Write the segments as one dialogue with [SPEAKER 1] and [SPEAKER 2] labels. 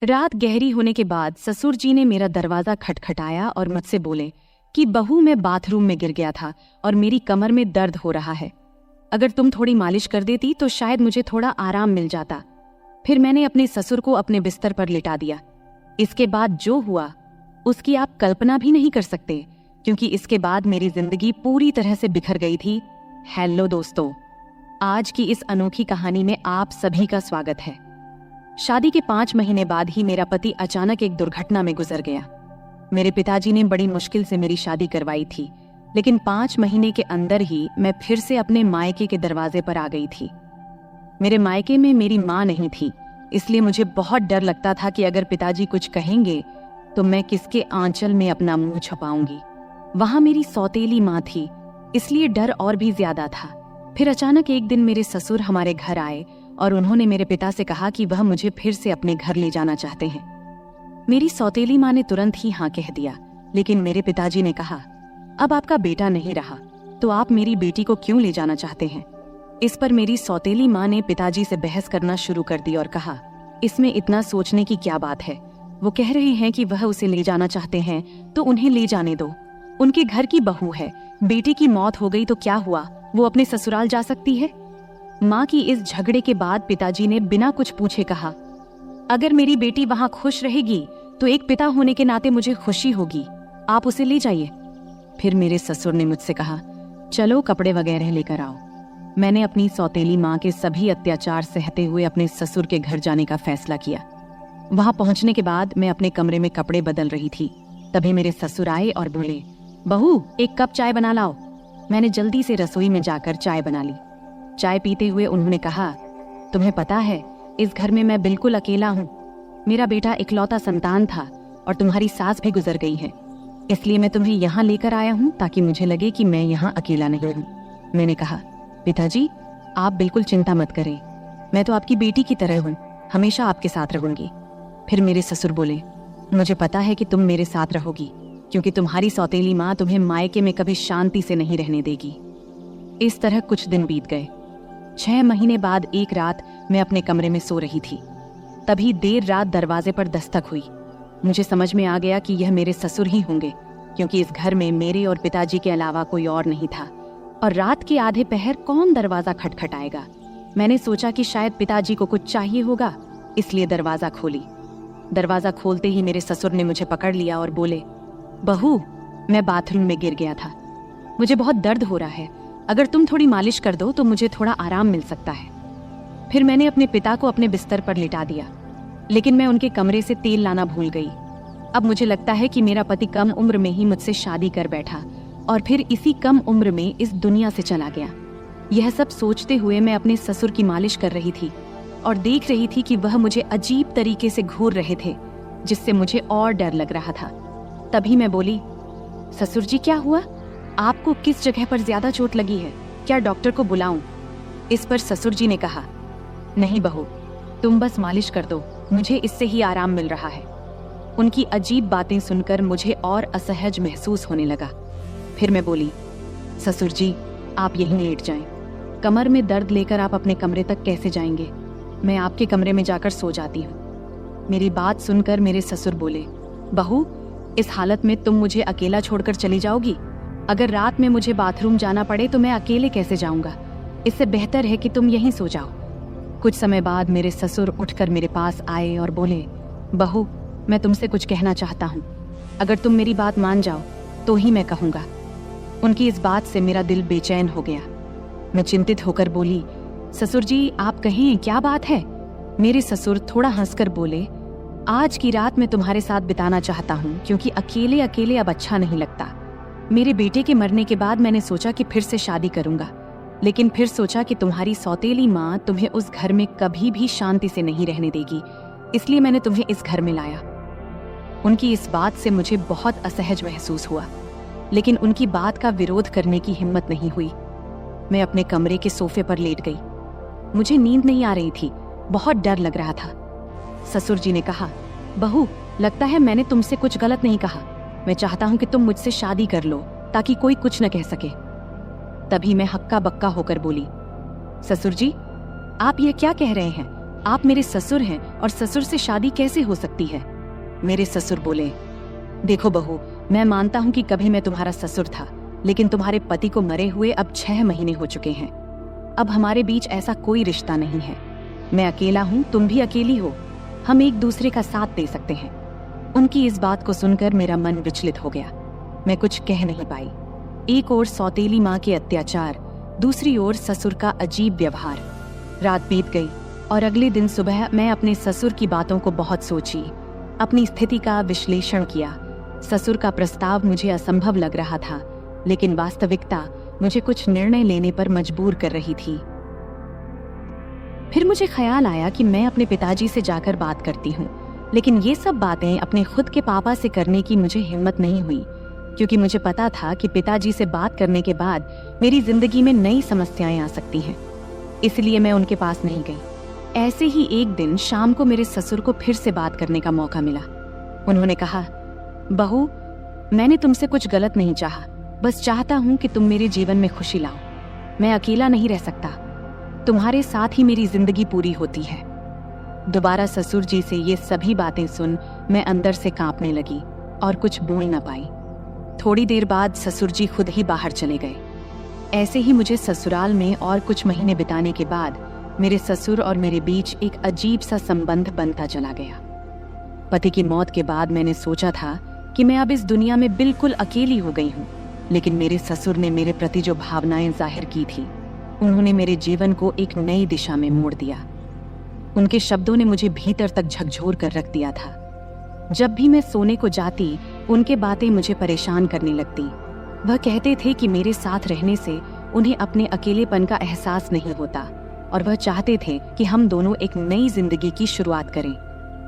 [SPEAKER 1] रात गहरी होने के बाद ससुर जी ने मेरा दरवाजा खटखटाया और मुझसे बोले कि बहू, मैं बाथरूम में गिर गया था और मेरी कमर में दर्द हो रहा है। अगर तुम थोड़ी मालिश कर देती तो शायद मुझे थोड़ा आराम मिल जाता। फिर मैंने अपने ससुर को अपने बिस्तर पर लिटा दिया। इसके बाद जो हुआ उसकी आप कल्पना भी नहीं कर सकते, क्योंकि इसके बाद मेरी जिंदगी पूरी तरह से बिखर गई थी। हेलो दोस्तों, आज की इस अनोखी कहानी में आप सभी का स्वागत है। शादी के 5 महीने बाद ही मेरा पति अचानक एक दुर्घटना में गुजर गया। मेरे पिताजी ने बड़ी मुश्किल से मेरी शादी करवाई थी, लेकिन 5 महीने के अंदर ही मैं फिर से अपने मायके के दरवाजे पर आ गई थी। मेरे मायके में मेरी माँ नहीं थी, इसलिए मुझे बहुत डर लगता था कि अगर पिताजी कुछ कहेंगे तो मैं किसके आंचल में अपना मुंह छुपाऊंगी। वहां मेरी सौतेली माँ थी, इसलिए डर और भी ज्यादा था। फिर अचानक एक दिन मेरे ससुर हमारे घर आए और उन्होंने मेरे पिता से कहा कि वह मुझे फिर से अपने घर ले जाना चाहते हैं। मेरी सौतेली माँ ने तुरंत ही हाँ कह दिया, लेकिन मेरे पिताजी ने कहा, अब आपका बेटा नहीं रहा तो आप मेरी बेटी को क्यों ले जाना चाहते हैं। इस पर मेरी सौतेली माँ ने पिताजी से बहस करना शुरू कर दी और कहा, इसमें इतना सोचने की क्या बात है। वो कह रहे हैं कि वह उसे ले जाना चाहते हैं तो उन्हें ले जाने दो। उनके घर की बहू है, बेटी की मौत हो गई तो क्या हुआ, वो अपने ससुराल जा सकती है। माँ की इस झगड़े के बाद पिताजी ने बिना कुछ पूछे कहा, अगर मेरी बेटी वहां खुश रहेगी तो एक पिता होने के नाते मुझे खुशी होगी, आप उसे ले जाइए। फिर मेरे ससुर ने मुझसे कहा, चलो कपड़े वगैरह लेकर आओ। मैंने अपनी सौतेली माँ के सभी अत्याचार सहते हुए अपने ससुर के घर जाने का फैसला किया। वहां पहुंचने के बाद मैं अपने कमरे में कपड़े बदल रही थी, तभी मेरे ससुर आए और बोले, बहू, एक कप चाय बना लाओ। मैंने जल्दी से रसोई में जाकर चाय बना ली। चाय पीते हुए उन्होंने कहा, तुम्हें पता है इस घर में मैं बिल्कुल अकेला हूँ। मेरा बेटा इकलौता संतान था और तुम्हारी सास भी गुजर गई है, इसलिए मैं तुम्हें यहाँ लेकर आया हूँ ताकि मुझे लगे कि मैं यहाँ अकेला नहीं हूँ। मैंने कहा, पिताजी आप बिल्कुल चिंता मत करें, मैं तो आपकी बेटी की तरह हूँ, हमेशा आपके साथ रहूंगी। फिर मेरे ससुर बोले, मुझे पता है कि तुम मेरे साथ रहोगी, क्योंकि तुम्हारी सौतेली माँ तुम्हें मायके में कभी शांति से नहीं रहने देगी। इस तरह कुछ दिन बीत गए। 6 महीने बाद एक रात मैं अपने कमरे में सो रही थी, तभी देर रात दरवाजे पर दस्तक हुई। मुझे समझ में आ गया कि यह मेरे ससुर ही होंगे, क्योंकि इस घर में मेरे और पिताजी के अलावा कोई और नहीं था, और रात के आधे पहर कौन दरवाजा खटखटाएगा। मैंने सोचा कि शायद पिताजी को कुछ चाहिए होगा, इसलिए दरवाजा खोली। दरवाजा खोलते ही मेरे ससुर ने मुझे पकड़ लिया और बोले, बहू, मैं बाथरूम में गिर गया था, मुझे बहुत दर्द हो रहा है, अगर तुम थोड़ी मालिश कर दो तो मुझे थोड़ा आराम मिल सकता है। फिर मैंने अपने पिता को अपने बिस्तर पर लिटा दिया, लेकिन मैं उनके कमरे से तेल लाना भूल गई। अब मुझे लगता है कि मेरा पति कम उम्र में ही मुझसे शादी कर बैठा और फिर इसी कम उम्र में इस दुनिया से चला गया। यह सब सोचते हुए मैं अपने ससुर की मालिश कर रही थी और देख रही थी कि वह मुझे अजीब तरीके से घूर रहे थे, जिससे मुझे और डर लग रहा था। तभी मैं बोली, ससुर जी क्या हुआ, आपको किस जगह पर ज्यादा चोट लगी है, क्या डॉक्टर को बुलाऊं? इस पर ससुर जी ने कहा, नहीं बहू, तुम बस मालिश कर दो, मुझे इससे ही आराम मिल रहा है। उनकी अजीब बातें सुनकर मुझे और असहज महसूस होने लगा। फिर मैं बोली, ससुर जी आप यहीं लेट जाएं, कमर में दर्द लेकर आप अपने कमरे तक कैसे जाएंगे, मैं आपके कमरे में जाकर सो जाती हूँ। मेरी बात सुनकर मेरे ससुर बोले, बहू, इस हालत में तुम मुझे अकेला छोड़कर चली जाओगी? अगर रात में मुझे बाथरूम जाना पड़े तो मैं अकेले कैसे जाऊंगा, इससे बेहतर है कि तुम यहीं सो जाओ। कुछ समय बाद मेरे ससुर उठकर मेरे पास आए और बोले, बहू, मैं तुमसे कुछ कहना चाहता हूँ, अगर तुम मेरी बात मान जाओ तो ही मैं कहूँगा। उनकी इस बात से मेरा दिल बेचैन हो गया। मैं चिंतित होकर बोली, ससुर जी आप कहें, क्या बात है? मेरे ससुर थोड़ा हंसकर बोले, आज की रात मैं तुम्हारे साथ बिताना चाहता हूँ, क्योंकि अकेले अकेले अब अच्छा नहीं लगता। मेरे बेटे के मरने के बाद मैंने सोचा कि फिर से शादी करूंगा, लेकिन फिर सोचा कि तुम्हारी सौतेली माँ तुम्हें उस घर में कभी भी शांति से नहीं रहने देगी, इसलिए मैंने तुम्हें इस घर में लाया। उनकी इस बात से मुझे बहुत असहज महसूस हुआ, लेकिन उनकी बात का विरोध करने की हिम्मत नहीं हुई। मैं अपने कमरे के सोफे पर लेट गई। मुझे नींद नहीं आ रही थी, बहुत डर लग रहा था। ससुर जी ने कहा, बहू, लगता है मैंने तुमसे कुछ गलत नहीं कहा, मैं चाहता हूं कि तुम मुझसे शादी कर लो ताकि कोई कुछ न कह सके। तभी मैं हक्का बक्का होकर बोली, ससुर जी आप ये क्या कह रहे हैं, आप मेरे ससुर हैं और ससुर से शादी कैसे हो सकती है? मेरे ससुर बोले, देखो बहू, मैं मानता हूँ कि कभी मैं तुम्हारा ससुर था, लेकिन तुम्हारे पति को मरे हुए अब 6 महीने हो चुके हैं। अब हमारे बीच ऐसा कोई रिश्ता नहीं है। मैं अकेला हूँ, तुम भी अकेली हो। हम एक दूसरे का साथ दे सकते हैं। उनकी इस बात को सुनकर मेरा मन विचलित हो गया। मैं कुछ कह नहीं पाई। एक ओर सौतेली माँ के अत्याचार, दूसरी ओर ससुर का अजीब व्यवहार। रात बीत गई और अगले दिन सुबह मैं अपने ससुर की बातों को बहुत सोची, अपनी स्थिति का विश्लेषण किया। ससुर का प्रस्ताव मुझे असंभव लग रहा था, लेकिन वास्तविकता मुझे कुछ निर्णय लेने पर मजबूर कर रही थी। फिर मुझे ख्याल आया कि मैं अपने पिताजी से जाकर बात करती हूँ, लेकिन ये सब बातें अपने खुद के पापा से करने की मुझे हिम्मत नहीं हुई, क्योंकि मुझे पता था कि पिताजी से बात करने के बाद मेरी जिंदगी में नई समस्याएं आ सकती हैं। इसलिए मैं उनके पास नहीं गई। ऐसे ही एक दिन शाम को मेरे ससुर को फिर से बात करने का मौका मिला। उन्होंने कहा, बहू, मैंने तुमसे कुछ गलत नहीं चाहा, बस चाहता हूं कि तुम मेरे जीवन में खुशी लाओ। मैं अकेला नहीं रह सकता, तुम्हारे साथ ही मेरी जिंदगी पूरी होती है। दोबारा ससुर जी से ये सभी बातें सुन मैं अंदर से कांपने लगी और कुछ बोल न पाई। थोड़ी देर बाद ससुर जी खुद ही बाहर चले गए। ऐसे ही मुझे ससुराल में और कुछ महीने बिताने के बाद मेरे ससुर और मेरे बीच एक अजीब सा संबंध बनता चला गया। पति की मौत के बाद मैंने सोचा था कि मैं अब इस दुनिया में बिल्कुल अकेली हो गई हूँ, लेकिन मेरे ससुर ने मेरे प्रति जो भावनाएं जाहिर की थी, उन्होंने मेरे जीवन को एक नई दिशा में मोड़ दिया। उनके शब्दों ने मुझे भीतर तक झकझोर कर रख दिया था। जब भी मैं सोने को जाती, उनके बातें मुझे परेशान करने लगती। वह कहते थे कि मेरे साथ रहने से उन्हें अपने अकेलेपन का एहसास नहीं होता और वह चाहते थे कि हम दोनों एक नई जिंदगी की शुरुआत करें।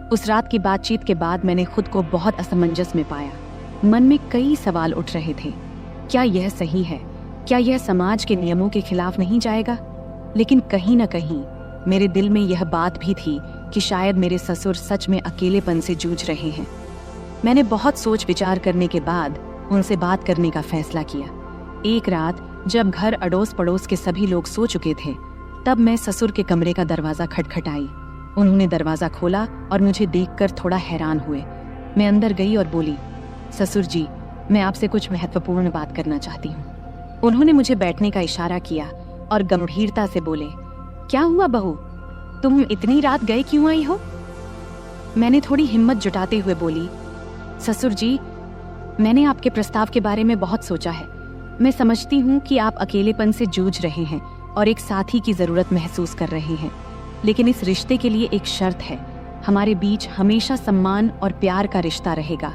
[SPEAKER 1] उस रात की बातचीत के बाद मैंने खुद को बहुत असमंजस में पाया। मन में कई सवाल उठ रहे थे। क्या यह सही है? क्या यह समाज के नियमों के खिलाफ नहीं जाएगा? लेकिन कहीं न कहीं मेरे दिल में यह बात भी थी कि शायद मेरे ससुर सच में अकेलेपन से जूझ रहे हैं। मैंने बहुत सोच विचार करने के बाद उनसे बात करने का फैसला किया। एक रात जब घर अड़ोस पड़ोस के सभी लोग सो चुके थे, तब मैं ससुर के कमरे का दरवाजा खटखटाई। उन्होंने दरवाजा खोला और मुझे देखकर थोड़ा हैरान हुए। मैं अंदर गई और बोली, ससुर जी, मैं आपसे कुछ महत्वपूर्ण बात करना चाहती हूँ। उन्होंने मुझे बैठने का इशारा किया और गंभीरता से बोले, क्या हुआ बहू, तुम इतनी रात गए क्यों आई हो? मैंने थोड़ी हिम्मत जुटाते हुए बोली, ससुर जी, मैंने आपके प्रस्ताव के बारे में बहुत सोचा है। मैं समझती हूँ कि आप अकेलेपन से जूझ रहे हैं और एक साथी की जरूरत महसूस कर रहे हैं, लेकिन इस रिश्ते के लिए एक शर्त है। हमारे बीच हमेशा सम्मान और प्यार का रिश्ता रहेगा।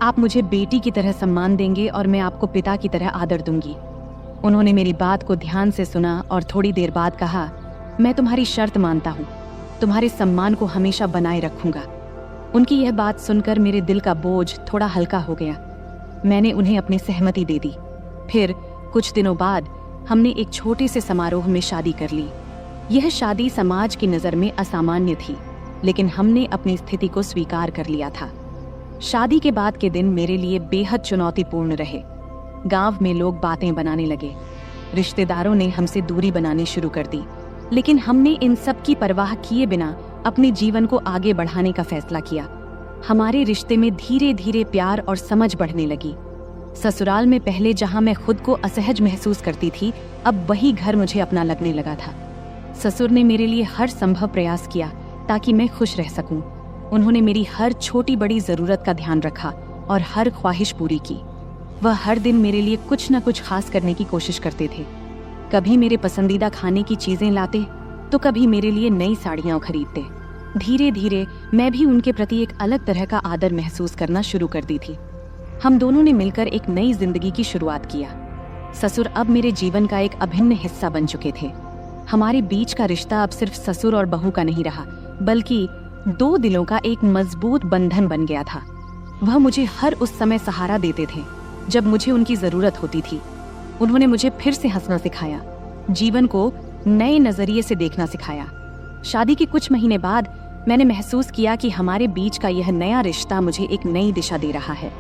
[SPEAKER 1] आप मुझे बेटी की तरह सम्मान देंगे और मैं आपको पिता की तरह आदर दूंगी। उन्होंने मेरी बात को ध्यान से सुना और थोड़ी देर बाद कहा, मैं तुम्हारी शर्त मानता हूँ, तुम्हारे सम्मान को हमेशा बनाए रखूंगा। उनकी यह बात सुनकर मेरे दिल का बोझ थोड़ा हल्का हो गया। मैंने उन्हें अपनी सहमति दे दी। फिर कुछ दिनों बाद हमने एक छोटे से समारोह में शादी कर ली। यह शादी समाज की नज़र में असामान्य थी, लेकिन हमने अपनी स्थिति को स्वीकार कर लिया था। शादी के बाद के दिन मेरे लिए बेहद चुनौतीपूर्ण रहे। गांव में लोग बातें बनाने लगे, रिश्तेदारों ने हमसे दूरी बनानी शुरू कर दी, लेकिन हमने इन सब की परवाह किए बिना अपने जीवन को आगे बढ़ाने का फैसला किया। हमारे रिश्ते में धीरे धीरे प्यार और समझ बढ़ने लगी। ससुराल में पहले जहां मैं खुद को असहज महसूस करती थी, अब वही घर मुझे अपना लगने लगा था। ससुर ने मेरे लिए हर संभव प्रयास किया ताकि मैं खुश रह सकूं। उन्होंने मेरी हर छोटी बड़ी जरूरत का ध्यान रखा और हर ख्वाहिश पूरी की। वह हर दिन मेरे लिए कुछ न कुछ खास करने की कोशिश करते थे। कभी मेरे पसंदीदा खाने की चीजें लाते, तो कभी मेरे लिए नई साड़ियां खरीदते। धीरे धीरे मैं भी उनके प्रति एक अलग तरह का आदर महसूस करना शुरू कर दी थी। हम दोनों ने मिलकर एक नई जिंदगी की शुरुआत किया। ससुर अब मेरे जीवन का एक अभिन्न हिस्सा बन चुके थे। हमारे बीच का रिश्ता अब सिर्फ ससुर और बहू का नहीं रहा, बल्कि दो दिलों का एक मजबूत बंधन बन गया था। वह मुझे हर उस समय सहारा देते थे जब मुझे उनकी जरूरत होती थी। उन्होंने मुझे फिर से हंसना सिखाया, जीवन को नए नजरिए से देखना सिखाया। शादी के कुछ महीने बाद मैंने महसूस किया कि हमारे बीच का यह नया रिश्ता मुझे एक नई दिशा दे रहा है।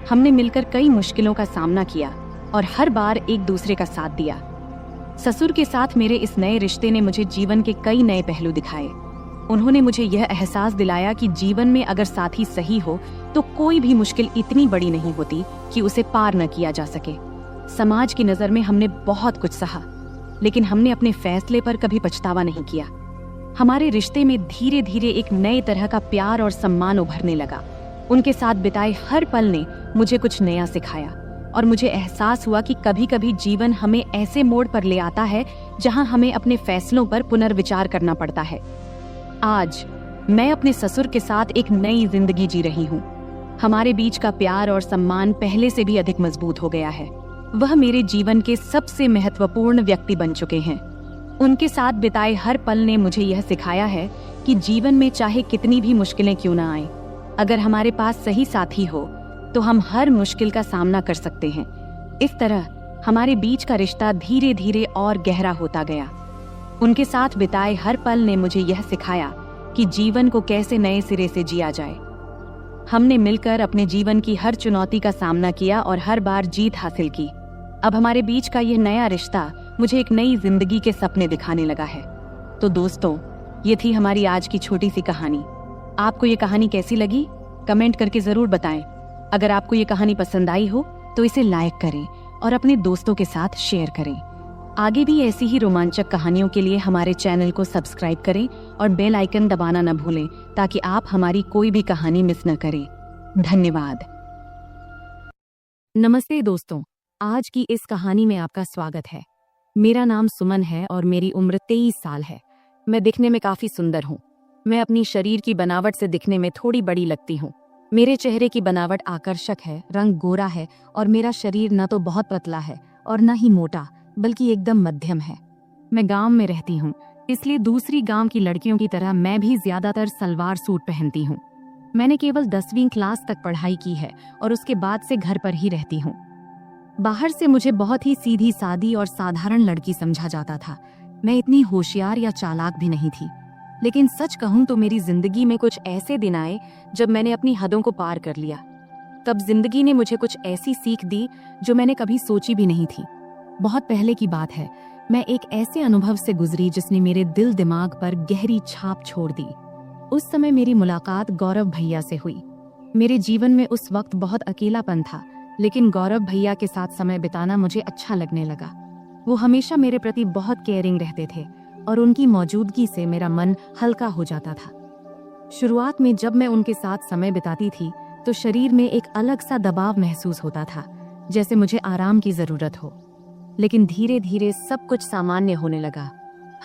[SPEAKER 1] हमने मिलकर कई मुश्किलों का सामना किया और हर बार एक दूसरे का साथ दिया। ससुर के साथ मेरे इस नए रिश्ते ने मुझे जीवन के कई नए पहलू दिखाए। उन्होंने मुझे यह एहसास दिलाया कि जीवन में अगर साथी सही हो तो कोई भी मुश्किल इतनी बड़ी नहीं होती कि उसे पार न किया जा सके। समाज की नज़र में हमने बहुत कुछ सहा, लेकिन हमने अपने फैसले पर कभी पछतावा नहीं किया। हमारे रिश्ते में धीरे धीरे एक नए तरह का प्यार और सम्मान उभरने लगा। उनके साथ बिताए हर पल ने मुझे कुछ नया सिखाया और मुझे एहसास हुआ कि कभी कभी जीवन हमें ऐसे मोड़ पर ले आता है जहां हमें अपने फैसलों पर पुनर्विचार करना पड़ता है। आज मैं अपने ससुर के साथ एक नई जिंदगी जी रही हूँ। हमारे बीच का प्यार और सम्मान पहले से भी अधिक मजबूत हो गया है। वह मेरे जीवन के सबसे महत्वपूर्ण व्यक्ति बन चुके हैं। उनके साथ बिताए हर पल ने मुझे यह सिखाया है कि जीवन में चाहे कितनी भी मुश्किलें क्यों ना आए, अगर हमारे पास सही साथी हो तो हम हर मुश्किल का सामना कर सकते हैं। इस तरह हमारे बीच का रिश्ता धीरे धीरे और गहरा होता गया। उनके साथ बिताए हर पल ने मुझे यह सिखाया कि जीवन को कैसे नए सिरे से जिया जाए। हमने मिलकर अपने जीवन की हर चुनौती का सामना किया और हर बार जीत हासिल की। अब हमारे बीच का यह नया रिश्ता मुझे एक नई जिंदगी के सपने दिखाने लगा है। तो दोस्तों, ये थी हमारी आज की छोटी सी कहानी। आपको ये कहानी कैसी लगी? कमेंट करके जरूर बताएं। अगर आपको ये कहानी पसंद आई हो तो इसे लाइक करें और अपने दोस्तों के साथ शेयर करें। आगे भी ऐसी ही रोमांचक कहानियों के लिए हमारे चैनल को सब्सक्राइब करें और बेल आइकन दबाना न भूलें ताकि आप हमारी कोई भी कहानी मिस न करें। धन्यवाद। नमस्ते दोस्तों, आज की इस कहानी में आपका स्वागत है। मेरा नाम सुमन है और मेरी उम्र 23 साल है। मैं दिखने में काफी सुंदर हूँ। मैं अपनी शरीर की बनावट से दिखने में थोड़ी बड़ी लगती हूँ। मेरे चेहरे की बनावट आकर्षक है, रंग गोरा है और मेरा शरीर न तो बहुत पतला है और न ही मोटा, बल्कि एकदम मध्यम है। मैं गांव में रहती हूँ, इसलिए दूसरी गांव की लड़कियों की तरह मैं भी ज्यादातर सलवार सूट पहनती हूँ। मैंने केवल 10वीं क्लास तक पढ़ाई की है और उसके बाद से घर पर ही रहती हूँ। बाहर से मुझे बहुत ही सीधी सादी और साधारण लड़की समझा जाता था। मैं इतनी होशियार या चालाक भी नहीं थी। लेकिन सच कहूं तो मेरी जिंदगी में कुछ ऐसे दिन आए जब मैंने अपनी हदों को पार कर लिया। तब जिंदगी ने मुझे कुछ ऐसी सीख दी जो मैंने कभी सोची भी नहीं थी। बहुत पहले की बात है, मैं एक ऐसे अनुभव से गुजरी जिसने मेरे दिल दिमाग पर गहरी छाप छोड़ दी। उस समय मेरी मुलाकात गौरव भैया से हुई। मेरे जीवन में उस वक्त बहुत अकेलापन था, लेकिन गौरव भैया के साथ समय बिताना मुझे अच्छा लगने लगा। वो हमेशा मेरे प्रति बहुत केयरिंग रहते थे और उनकी मौजूदगी से मेरा मन हल्का हो जाता था। शुरुआत में जब मैं उनके साथ समय बिताती थी तो शरीर में एक अलग सा दबाव महसूस होता था, जैसे मुझे आराम की जरूरत हो। लेकिन धीरे धीरे सब कुछ सामान्य होने लगा।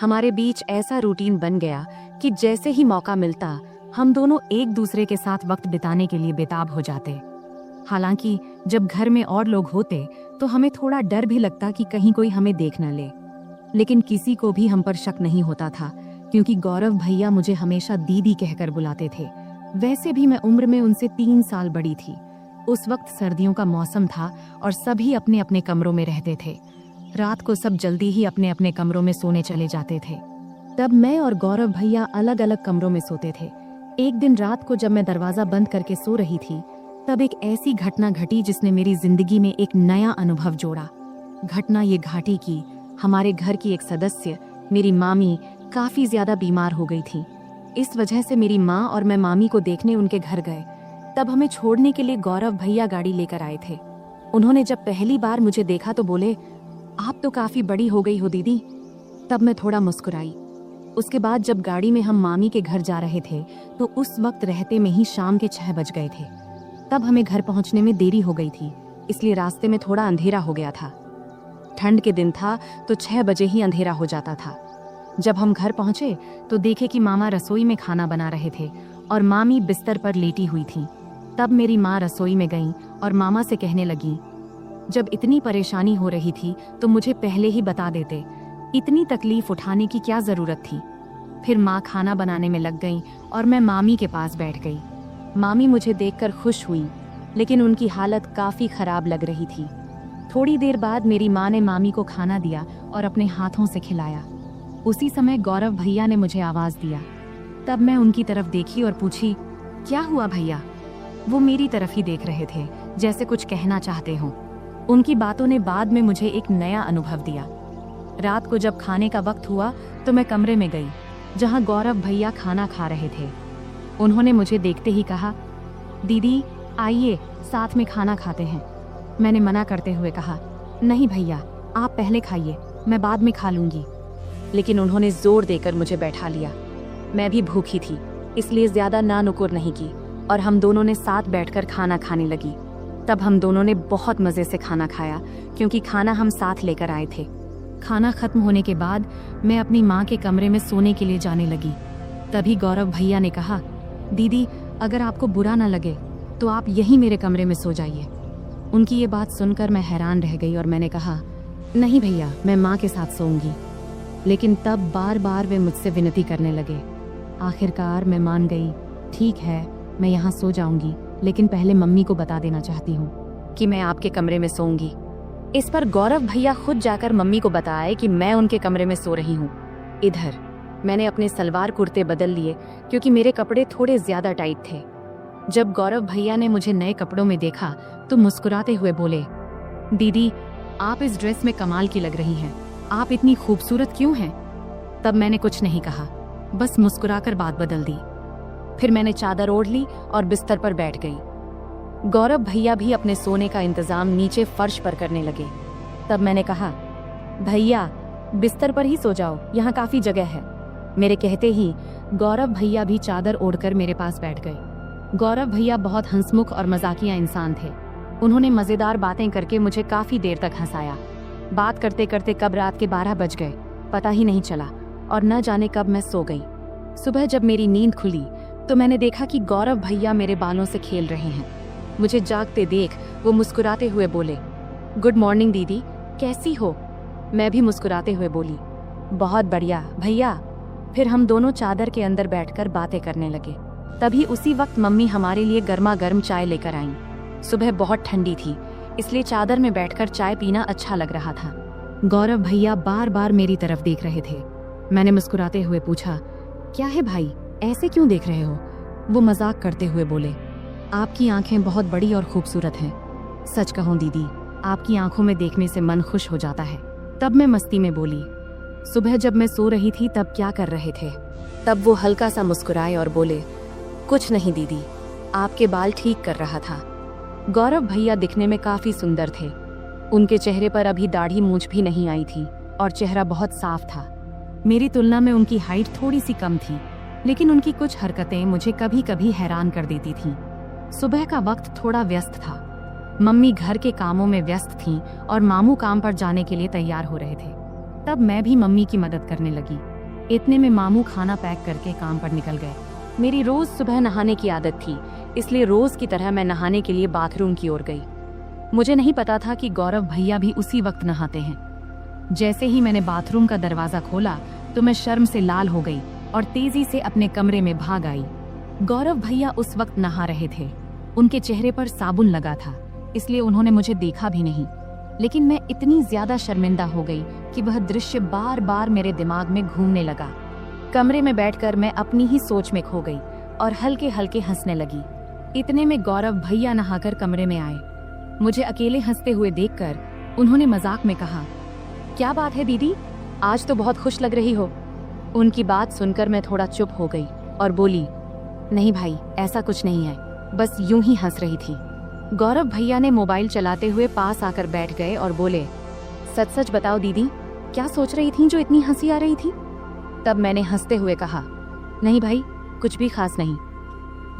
[SPEAKER 1] हमारे बीच ऐसा रूटीन बन गया कि जैसे ही मौका मिलता हम दोनों एक दूसरे के साथ वक्त बिताने के लिए बेताब हो जाते। हालांकि जब घर में और लोग होते तो हमें थोड़ा डर भी लगता कि कहीं कोई हमें देख न ले, लेकिन किसी को भी हम पर शक नहीं होता था क्योंकि गौरव भैया मुझे हमेशा दीदी कहकर बुलाते थे। वैसे भी मैं उम्र में उनसे 3 साल बड़ी थी। उस वक्त सर्दियों का मौसम था और सभी अपने अपने कमरों में रहते थे। रात को सब जल्दी ही अपने अपने कमरों में सोने चले जाते थे। तब मैं और गौरव भैया अलग अलग कमरों में सोते थे। एक दिन रात को जब मैं दरवाजा बंद करके सो रही थी तब एक ऐसी घटना घटी जिसने मेरी जिंदगी में एक नया अनुभव जोड़ा। घटना ये घाटी की, हमारे घर की एक सदस्य, मेरी मामी, काफी ज्यादा बीमार हो गई थी। इस वजह से मेरी माँ और मैं मामी को देखने उनके घर गए। तब हमें छोड़ने के लिए गौरव भैया गाड़ी लेकर आए थे। उन्होंने जब पहली बार मुझे देखा तो बोले, आप तो काफी बड़ी हो गई हो दीदी। तब मैं थोड़ा मुस्कुराई। उसके बाद जब गाड़ी में हम मामी के घर जा रहे थे तो उस वक्त रहते में ही शाम के 6 बज गए थे। तब हमें घर पहुंचने में देरी हो गई थी, इसलिए रास्ते में थोड़ा अंधेरा हो गया था। ठंड के दिन था तो 6 बजे ही अंधेरा हो जाता था। जब हम घर पहुंचे तो देखे कि मामा रसोई में खाना बना रहे थे और मामी बिस्तर पर लेटी हुई थी। तब मेरी माँ रसोई में गई और मामा से कहने लगी, जब इतनी परेशानी हो रही थी तो मुझे पहले ही बता देते, इतनी तकलीफ उठाने की क्या जरूरत थी। फिर माँ खाना बनाने में लग गई और मैं मामी के पास बैठ गई। मामी मुझे देखकर खुश हुई, लेकिन उनकी हालत काफी खराब लग रही थी। थोड़ी देर बाद मेरी माँ ने मामी को खाना दिया और अपने हाथों से खिलाया। उसी समय गौरव भैया ने मुझे आवाज दिया। तब मैं उनकी तरफ देखी और पूछी, क्या हुआ भैया? वो मेरी तरफ ही देख रहे थे, जैसे कुछ कहना चाहते हों। उनकी बातों ने बाद में मुझे एक नया अनुभव दिया। रात को जब खाने का वक्त हुआ तो मैं कमरे में गई। जहां गौरव भैया खाना खा रहे थे। उन्होंने मुझे देखते ही कहा, दीदी आइए साथ में खाना खाते हैं। मैंने मना करते हुए कहा, नहीं भैया आप पहले खाइए, मैं बाद में खा लूंगी। लेकिन उन्होंने जोर देकर मुझे बैठा लिया। मैं भी भूखी थी, इसलिए ज्यादा ना नुकुर नहीं की और हम दोनों ने साथ बैठकर खाना खाने लगी। तब हम दोनों ने बहुत मजे से खाना खाया, क्योंकि खाना हम साथ लेकर आए थे। खाना खत्म होने के बाद मैं अपनी माँ के कमरे में सोने के लिए जाने लगी। तभी गौरव भैया ने कहा, दीदी अगर आपको बुरा ना लगे तो आप यहीं मेरे कमरे में सो जाइए। उनकी ये बात सुनकर मैं हैरान रह गई और मैंने कहा, नहीं भैया मैं माँ के साथ सोऊंगी। लेकिन तब बार बार वे मुझसे विनती करने लगे। आखिरकार मैं मान गई, ठीक है मैं यहाँ सो जाऊंगी, लेकिन पहले मम्मी को बता देना चाहती हूँ कि मैं आपके कमरे में सोऊंगी। इस पर गौरव भैया खुद जाकर मम्मी को बताए कि मैं उनके कमरे में सो रही हूँ। इधर मैंने अपने सलवार कुर्ते बदल लिए, क्योंकि मेरे कपड़े थोड़े ज्यादा टाइट थे। जब गौरव भैया ने मुझे नए कपड़ों में देखा तो मुस्कुराते हुए बोले, दीदी आप इस ड्रेस में कमाल की लग रही हैं, आप इतनी खूबसूरत क्यों हैं? तब मैंने कुछ नहीं कहा, बस मुस्कुराकर बात बदल दी। फिर मैंने चादर ओढ़ ली और बिस्तर पर बैठ गई। गौरव भैया भी अपने सोने का इंतजाम नीचे फर्श पर करने लगे। तब मैंने कहा, भैया बिस्तर पर ही सो जाओ, यहाँ काफी जगह है। मेरे कहते ही गौरव भैया भी चादर ओढ़कर मेरे पास बैठ गए। गौरव भैया बहुत हंसमुख और मजाकिया इंसान थे। उन्होंने मजेदार बातें करके मुझे काफी देर तक हंसाया। बात करते करते कब रात के 12 बज गए पता ही नहीं चला और न जाने कब मैं सो गई। सुबह जब मेरी नींद खुली तो मैंने देखा कि गौरव भैया मेरे बालों से खेल रहे हैं। मुझे जागते देख वो मुस्कुराते हुए बोले, गुड मॉर्निंग दीदी, कैसी हो? मैं भी मुस्कुराते हुए बोली, बहुत बढ़िया भैया। फिर हम दोनों चादर के अंदर बैठकर बातें करने लगे। तभी उसी वक्त मम्मी हमारे लिए गर्मा गर्म चाय लेकर आईं। सुबह बहुत ठंडी थी, इसलिए चादर में बैठकर चाय पीना अच्छा लग रहा था। गौरव भैया बार बार मेरी तरफ देख रहे थे। मैंने मुस्कुराते हुए पूछा, क्या है भाई, ऐसे क्यों देख रहे हो? वो मजाक करते हुए बोले, आपकी आंखें बहुत बड़ी और खूबसूरत हैं। सच कहूं दीदी, आपकी आंखों में देखने से मन खुश हो जाता है। तब मैं मस्ती में बोली, सुबह जब मैं सो रही थी तब क्या कर रहे थे? तब वो हल्का सा मुस्कुराए और बोले, कुछ नहीं दीदी, आपके बाल ठीक कर रहा था। गौरव भैया दिखने में काफी सुंदर थे। उनके चेहरे पर अभी दाढ़ी मूंछ भी नहीं आई थी और चेहरा बहुत साफ था। मेरी तुलना में उनकी हाइट थोड़ी सी कम थी, लेकिन उनकी कुछ हरकतें मुझे कभी कभी हैरान कर देती थीं। सुबह का वक्त थोड़ा व्यस्त था। मम्मी घर के कामों में व्यस्त थीं और मामू काम पर जाने के लिए तैयार हो रहे थे। तब मैं भी मम्मी की मदद करने लगी। इतने में मामू खाना पैक करके काम पर निकल गए। मेरी रोज सुबह नहाने की आदत थी, इसलिए रोज की तरह मैं नहाने के लिए बाथरूम की ओर गई। मुझे नहीं पता था कि गौरव भैया भी उसी वक्त नहाते हैं। जैसे ही मैंने बाथरूम का दरवाजा खोला तो मैं शर्म से लाल हो गई और तेजी से अपने कमरे में भाग आई। गौरव भैया उस वक्त नहा रहे थे। उनके चेहरे पर साबुन लगा था, इसलिए उन्होंने मुझे देखा भी नहीं। लेकिन मैं इतनी ज्यादा शर्मिंदा हो गई कि वह दृश्य बार बार मेरे दिमाग में घूमने लगा। कमरे में बैठकर मैं अपनी ही सोच में खो गई और हल्के हल्के हंसने लगी। इतने में गौरव भैया नहाकर कमरे में आए। मुझे अकेले हंसते हुए देखकर उन्होंने मजाक में कहा, क्या बात है दीदी, आज तो बहुत खुश लग रही हो। उनकी बात सुनकर मैं थोड़ा चुप हो गई और बोली, नहीं भाई ऐसा कुछ नहीं है, बस यूं ही हंस रही थी। गौरव भैया ने मोबाइल चलाते हुए पास आकर बैठ गए और बोले, सच सच बताओ दीदी, क्या सोच रही थी जो इतनी हंसी आ रही थी? तब मैंने हंसते हुए कहा, नहीं भाई कुछ भी खास नहीं।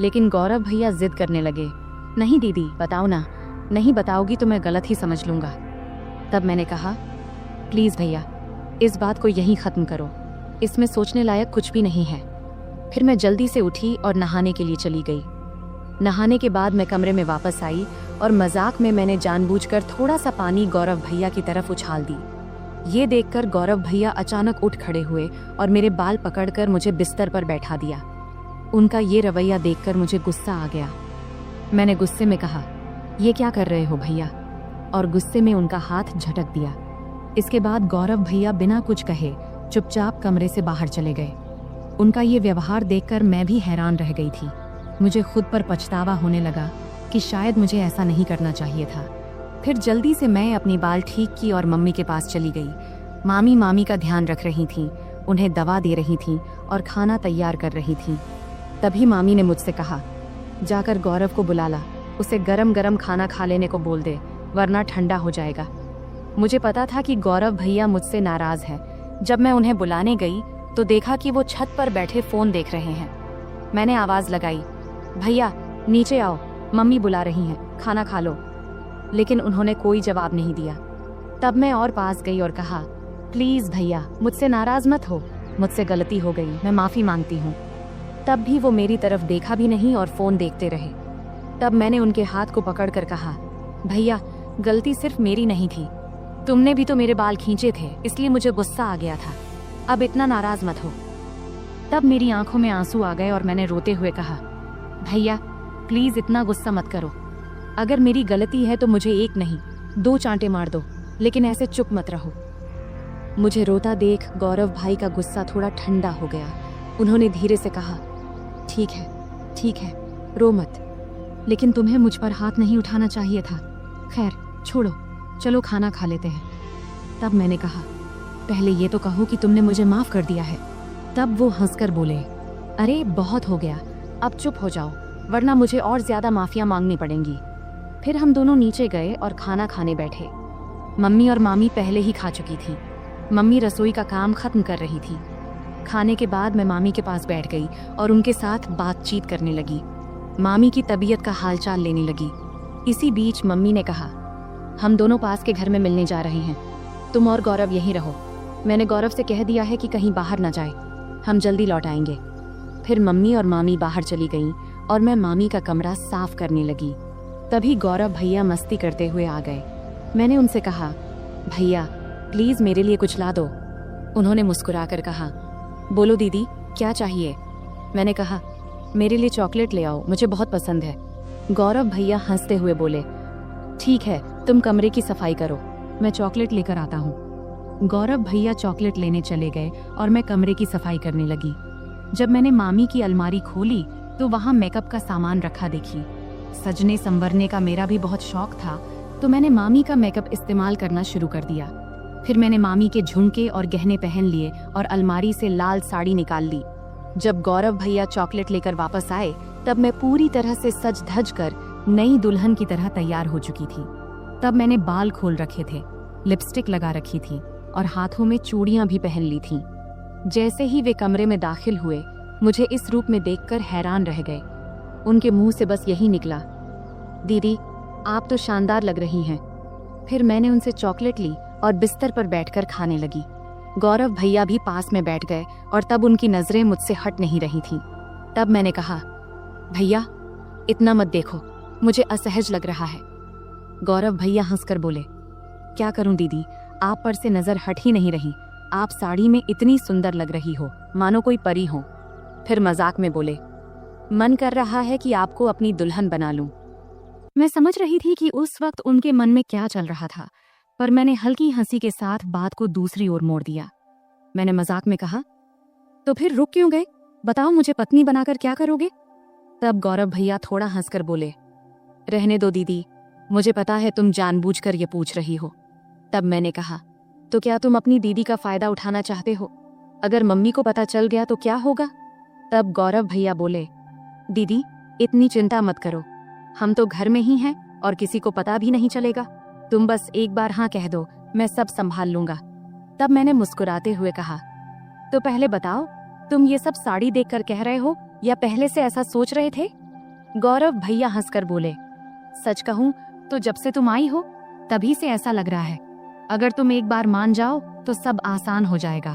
[SPEAKER 1] लेकिन गौरव भैया जिद करने लगे, नहीं दीदी बताओ ना, नहीं बताओगी तो मैं गलत ही समझ लूंगा। तब मैंने कहा, प्लीज भैया इस बात को यहीं खत्म करो, इसमें सोचने लायक कुछ भी नहीं है। फिर मैं जल्दी से उठी और नहाने के लिए चली गई। नहाने के बाद मैं कमरे में वापस आई और मजाक में मैंने जानबूझकर थोड़ा सा पानी गौरव भैया की तरफ उछाल दी। ये देखकर गौरव भैया अचानक उठ खड़े हुए और मेरे बाल पकड़कर मुझे बिस्तर पर बैठा दिया। उनका ये रवैया देखकर मुझे गुस्सा आ गया। मैंने गुस्से में कहा, ये क्या कर रहे हो भैया? और गुस्से में उनका हाथ झटक दिया। इसके बाद गौरव भैया बिना कुछ कहे चुपचाप कमरे से बाहर चले गए। उनका ये व्यवहार देखकर मैं भी हैरान रह गई थी। मुझे खुद पर पछतावा होने लगा कि शायद मुझे ऐसा नहीं करना चाहिए था। फिर जल्दी से मैं अपनी बाल ठीक की और मम्मी के पास चली गई। मामी का ध्यान रख रही थीं। उन्हें दवा दे रही थीं और खाना तैयार कर रही थीं। तभी मामी ने मुझसे कहा, जाकर गौरव को बुला ला, उसे गरम गरम खाना खा लेने को बोल दे, वरना ठंडा हो जाएगा। मुझे पता था कि गौरव भैया मुझसे नाराज है। जब मैं उन्हें बुलाने गई तो देखा कि वो छत पर बैठे फोन देख रहे हैं। मैंने आवाज लगाई, भैया नीचे आओ, मम्मी बुला रही हैं, खाना खा लो। लेकिन उन्होंने कोई जवाब नहीं दिया। तब मैं और पास गई और कहा, प्लीज भैया मुझसे नाराज मत हो, मुझसे गलती हो गई, मैं माफी मांगती हूँ। तब भी वो मेरी तरफ देखा भी नहीं और फोन देखते रहे। तब मैंने उनके हाथ को पकड़कर कहा, भैया गलती सिर्फ मेरी नहीं थी, तुमने भी तो मेरे बाल खींचे थे, इसलिए मुझे गुस्सा आ गया था, अब इतना नाराज मत हो। तब मेरी आंखों में आंसू आ गए और मैंने रोते हुए कहा, भैया प्लीज इतना गुस्सा मत करो, अगर मेरी गलती है तो मुझे एक नहीं 2 चांटे मार दो, लेकिन ऐसे चुप मत रहो। मुझे रोता देख गौरव भाई का गुस्सा थोड़ा ठंडा हो गया। उन्होंने धीरे से कहा, ठीक है, रो मत, लेकिन तुम्हें मुझ पर हाथ नहीं उठाना चाहिए था। खैर छोड़ो, चलो खाना खा लेते हैं। तब मैंने कहा, पहले ये तो कहो कि तुमने मुझे माफ कर दिया है। तब वो हंसकर बोले, अरे बहुत हो गया, अब चुप हो जाओ, वरना मुझे और ज्यादा माफिया मांगनी पड़ेंगी। फिर हम दोनों नीचे गए और खाना खाने बैठे। मम्मी और मामी पहले ही खा चुकी थी। मम्मी रसोई का काम खत्म कर रही थी। खाने के बाद मैं मामी के पास बैठ गई और उनके साथ बातचीत करने लगी। मामी की तबीयत का हालचाल लेने लगी। इसी बीच मम्मी ने कहा, हम दोनों पास के घर में मिलने जा रहे हैं, तुम और गौरव यहीं रहो। मैंने गौरव से कह दिया है कि कहीं बाहर ना जाए, हम जल्दी लौट आएंगे। फिर मम्मी और मामी बाहर चली गईं और मैं मामी का कमरा साफ करने लगी। तभी गौरव भैया मस्ती करते हुए आ गए। मैंने उनसे कहा, भैया प्लीज मेरे लिए कुछ ला दो। उन्होंने मुस्कुराकर कहा, बोलो दीदी क्या चाहिए। मैंने कहा, मेरे लिए चॉकलेट ले आओ, मुझे बहुत पसंद है। गौरव भैया हंसते हुए बोले, ठीक है, तुम कमरे की सफाई करो, मैं चॉकलेट लेकर आता हूँ। गौरव भैया चॉकलेट लेने चले गए और मैं कमरे की सफाई करने लगी। जब मैंने मामी की अलमारी खोली तो वहाँ मेकअप का सामान रखा देखी। सजने संवरने का मेरा भी बहुत शौक था, तो मैंने मामी का मेकअप इस्तेमाल करना शुरू कर दिया। फिर मैंने मामी के झुमके और गहने पहन लिए और अलमारी से लाल साड़ी निकाल ली। जब गौरव भैया चॉकलेट लेकर वापस आए तब मैं पूरी तरह से सज धज कर नई दुल्हन की तरह तैयार हो चुकी थी। तब मैंने बाल खोल रखे थे, लिपस्टिक लगा रखी थी और हाथों में चूड़ियां भी पहन ली थीं। जैसे ही वे कमरे में दाखिल हुए, मुझे इस रूप में देखकर हैरान रह गए। उनके मुंह से बस यही निकला, दीदी आप तो शानदार लग रही हैं। फिर मैंने उनसे चॉकलेट ली और बिस्तर पर बैठकर खाने लगी। गौरव भैया भी पास में बैठ गए और तब उनकी नजरें मुझसे हट नहीं रही थीं। तब मैंने कहा, भैया इतना मत देखो, मुझे असहज लग रहा है। गौरव भैया हंसकर बोले, क्या करूं दीदी, आप पर से नजर हट ही नहीं रही, आप साड़ी में इतनी सुंदर लग रही हो, मानो कोई परी हो। फिर मजाक में बोले, मन कर रहा है कि आपको अपनी दुल्हन बना लूं। मैं समझ रही थी कि उस वक्त उनके मन में क्या चल रहा था, पर मैंने हल्की हंसी के साथ बात को दूसरी ओर मोड़ दिया। मैंने मजाक में कहा, तो फिर रुक क्यों गए, बताओ मुझे पत्नी बनाकर क्या करोगे। तब गौरव भैया थोड़ा हंसकर बोले, रहने दो दीदी, मुझे पता है तुम जानबूझकर ये पूछ रही हो। तब मैंने कहा, तो क्या तुम अपनी दीदी का फायदा उठाना चाहते हो, अगर मम्मी को पता चल गया तो क्या होगा। तब गौरव भैया बोले, दीदी इतनी चिंता मत करो, हम तो घर में ही हैं और किसी को पता भी नहीं चलेगा, तुम बस एक बार हाँ कह दो, मैं सब संभाल लूंगा। तब मैंने मुस्कुराते हुए कहा, तो पहले बताओ तुम ये सब साड़ी देखकर कह रहे हो या पहले से ऐसा सोच रहे थे। गौरव भैया हंसकर बोले, सच कहूं तो जब से तुम आई हो तभी से ऐसा लग रहा है, अगर तुम एक बार मान जाओ तो सब आसान हो जाएगा।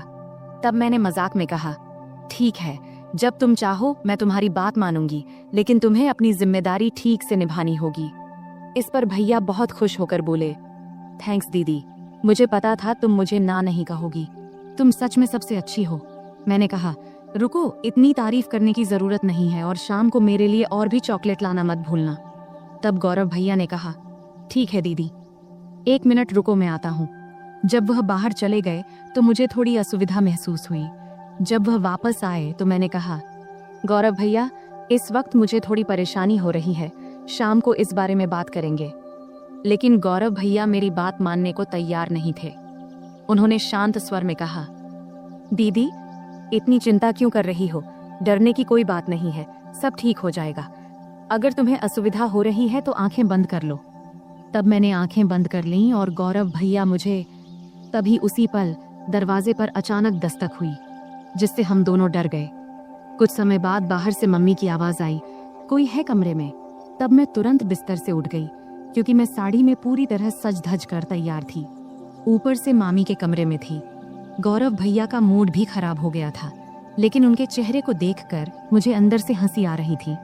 [SPEAKER 1] तब मैंने मजाक में कहा, ठीक है, जब तुम चाहो मैं तुम्हारी बात मानूंगी, लेकिन तुम्हें अपनी जिम्मेदारी ठीक से निभानी होगी। इस पर भैया बहुत खुश होकर बोले, थैंक्स दीदी, मुझे पता था तुम मुझे ना नहीं कहोगी, तुम सच में सबसे अच्छी हो। मैंने कहा, रुको, इतनी तारीफ करने की जरूरत नहीं है और शाम को मेरे लिए और भी चॉकलेट लाना मत भूलना। तब गौरव भैया ने कहा, ठीक है दीदी, 1 मिनट रुको, मैं आता हूँ। जब वह बाहर चले गए तो मुझे थोड़ी असुविधा महसूस हुई। जब वह वापस आए तो मैंने कहा, गौरव भैया इस वक्त मुझे थोड़ी परेशानी हो रही है, शाम को इस बारे में बात करेंगे। लेकिन गौरव भैया मेरी बात मानने को तैयार नहीं थे। उन्होंने शांत स्वर में कहा, दीदी, इतनी चिंता क्यों कर रही हो? डरने की कोई बात नहीं है, सब ठीक हो जाएगा। अगर तुम्हें असुविधा हो रही है तो आंखें बंद कर लो। तब मैंने आंखें बंद कर लीं और गौरव भैया मुझे तभी उसी पल दरवाजे पर अचानक दस्तक हुई, जिससे हम दोनों डर गए। कुछ समय बाद बाहर से मम्मी की आवाज आई, कोई है कमरे में? तब मैं तुरंत बिस्तर से उठ गई, क्योंकि मैं साड़ी में पूरी तरह सज धज कर तैयार थी। ऊपर से मामी के कमरे में थी। गौरव भैया का मूड भी खराब हो गया था, लेकिन उनके चेहरे को देखकर मुझे अंदर से हंसी आ रही थी।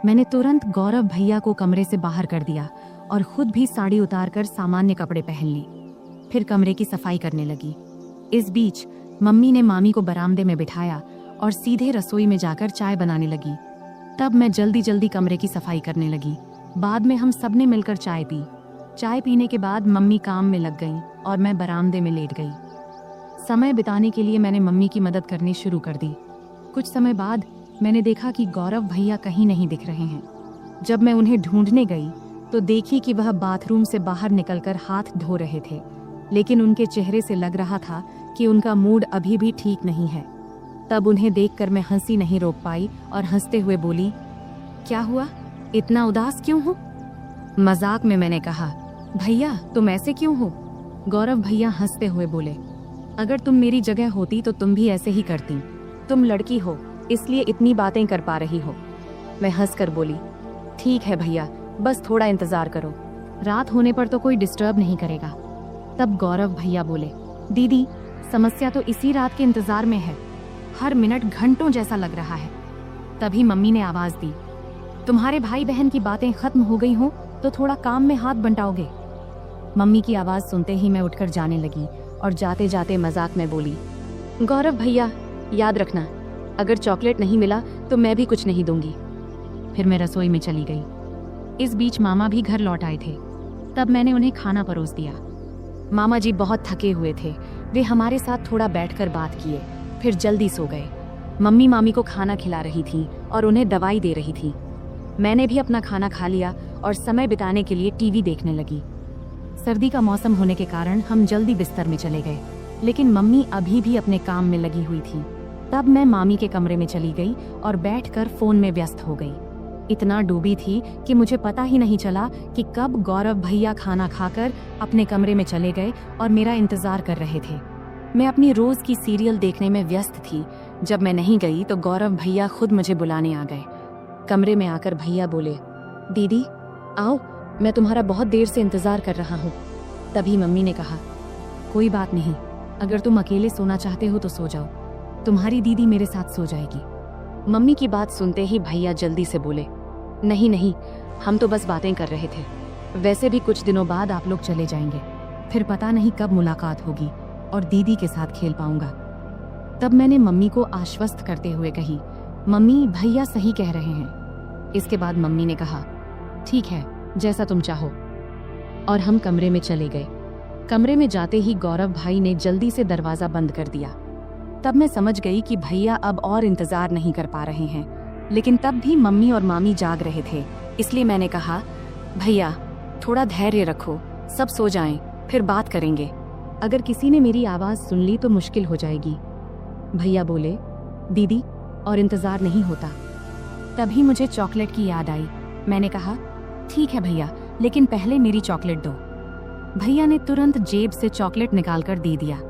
[SPEAKER 1] मैंने तुरंत गौरव भैया को कमरे से बाहर कर दिया और खुद भी साड़ी उतारकर सामान्य कपड़े पहन ली। फिर कमरे की सफाई करने लगी। इस बीच मम्मी ने मामी को बरामदे में बिठाया और सीधे रसोई में जाकर चाय बनाने लगी। तब मैं जल्दी जल्दी कमरे की सफाई करने लगी। बाद में हम सबने मिलकर चाय पी। चाय पीने के बाद मम्मी काम में लग गईं और मैं बरामदे में लेट गई। समय बिताने के लिए मैंने मम्मी की मदद करनी शुरू कर दी। कुछ समय बाद मैंने देखा कि गौरव भैया कहीं नहीं दिख रहे हैं। जब मैं उन्हें ढूंढने गई तो देखी कि वह बाथरूम से बाहर निकलकर हाथ धो रहे थे, लेकिन उनके चेहरे से लग रहा था कि उनका मूड अभी भी ठीक नहीं है। तब उन्हें देखकर मैं हंसी नहीं रोक पाई और हंसते हुए बोली, क्या हुआ, इतना उदास क्यों हो? मजाक में मैंने कहा, भैया तुम ऐसे क्यों हो? गौरव भैया हंसते हुए बोले, अगर तुम मेरी जगह होती तो तुम भी ऐसे ही करती। तुम लड़की हो, इसलिए इतनी बातें कर पा रही हो। मैं हंसकर बोली, ठीक है भैया, बस थोड़ा इंतजार करो, रात होने पर तो कोई डिस्टर्ब नहीं करेगा। तब गौरव भैया बोले, दीदी समस्या तो इसी रात के इंतजार में है, हर मिनट घंटों जैसा लग रहा है। तभी मम्मी ने आवाज दी, तुम्हारे भाई बहन की बातें खत्म हो गई हो तो थोड़ा काम में हाथ बंटाओगे? मम्मी की आवाज सुनते ही मैं उठकर जाने लगी और जाते जाते मजाक में बोली, गौरव भैया याद रखना, अगर चॉकलेट नहीं मिला तो मैं भी कुछ नहीं दूंगी। फिर मैं रसोई में चली गई। इस बीच मामा भी घर लौट आए थे। तब मैंने उन्हें खाना परोस दिया। मामा जी बहुत थके हुए थे, वे हमारे साथ थोड़ा बैठकर बात किए, फिर जल्दी सो गए। मम्मी मामी को खाना खिला रही थी और उन्हें दवाई दे रही थी। मैंने भी अपना खाना खा लिया और समय बिताने के लिए टीवी देखने लगी। सर्दी का मौसम होने के कारण हम जल्दी बिस्तर में चले गए, लेकिन मम्मी अभी भी अपने काम में लगी हुई थी। तब मैं मामी के कमरे में चली गई और बैठकर फोन में व्यस्त हो गई। इतना डूबी थी कि मुझे पता ही नहीं चला कि कब गौरव भैया खाना खाकर अपने कमरे में चले गए और मेरा इंतजार कर रहे थे। मैं अपनी रोज की सीरियल देखने में व्यस्त थी। जब मैं नहीं गई तो गौरव भैया खुद मुझे बुलाने आ गए। कमरे में आकर भैया बोले, दीदी आओ, मैं तुम्हारा बहुत देर से इंतजार कर रहा हूँ। तभी मम्मी ने कहा, कोई बात नहीं, अगर तुम अकेले सोना चाहते हो तो सो जाओ, तुम्हारी दीदी मेरे साथ सो जाएगी। मम्मी की बात सुनते ही भैया जल्दी से बोले, नहीं नहीं, हम तो बस बातें कर रहे थे, वैसे भी कुछ दिनों बाद आप लोग चले जाएंगे, फिर पता नहीं कब मुलाकात होगी और दीदी के साथ खेल पाऊंगा। तब मैंने मम्मी को आश्वस्त करते हुए कही, मम्मी भैया सही कह रहे हैं। इसके बाद मम्मी ने कहा, ठीक है, जैसा तुम चाहो, और हम कमरे में चले गए। कमरे में जाते ही गौरव भाई ने जल्दी से दरवाजा बंद कर दिया। तब मैं समझ गई कि भैया अब और इंतजार नहीं कर पा रहे हैं, लेकिन तब भी मम्मी और मामी जाग रहे थे, इसलिए मैंने कहा, भैया थोड़ा धैर्य रखो, सब सो जाएं, फिर बात करेंगे। अगर किसी ने मेरी आवाज सुन ली तो मुश्किल हो जाएगी। भैया बोले, दीदी और इंतजार नहीं होता। तभी मुझे चॉकलेट की याद आई। मैंने कहा, ठीक है भैया, लेकिन पहले मेरी चॉकलेट दो। भैया ने तुरंत जेब से चॉकलेट निकालकर दे दिया।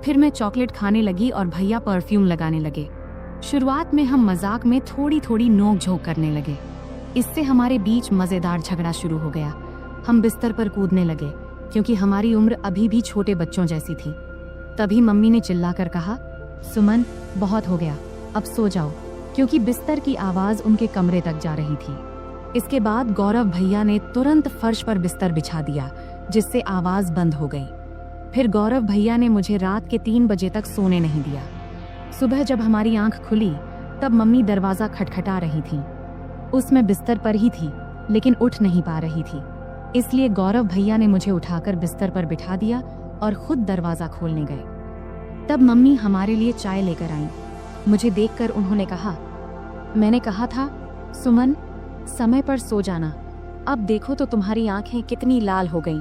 [SPEAKER 1] फिर मैं चॉकलेट खाने लगी और भैया परफ्यूम लगाने लगे। शुरुआत में हम मजाक में थोड़ी थोड़ी नोक झोंक करने लगे। इससे हमारे बीच मजेदार झगड़ा शुरू हो गया। हम बिस्तर पर कूदने लगे, क्योंकि हमारी उम्र अभी भी छोटे बच्चों जैसी थी। तभी मम्मी ने चिल्लाकर कहा, सुमन बहुत हो गया, अब सो जाओ, क्योंकि बिस्तर की आवाज उनके कमरे तक जा रही थी। इसके बाद गौरव भैया ने तुरंत फर्श पर बिस्तर बिछा दिया, जिससे आवाज बंद हो गई। फिर गौरव भैया ने मुझे रात के 3 बजे तक सोने नहीं दिया। सुबह जब हमारी आंख खुली तब मम्मी दरवाजा खटखटा रही थी। उसमें बिस्तर पर ही थी, लेकिन उठ नहीं पा रही थी, इसलिए गौरव भैया ने मुझे उठाकर बिस्तर पर बिठा दिया और खुद दरवाजा खोलने गए। तब मम्मी हमारे लिए चाय लेकर आईं। मुझे देखकर उन्होंने कहा, मैंने कहा था सुमन समय पर सो जाना, अब देखो तो तुम्हारी आंखें कितनी लाल हो गईं।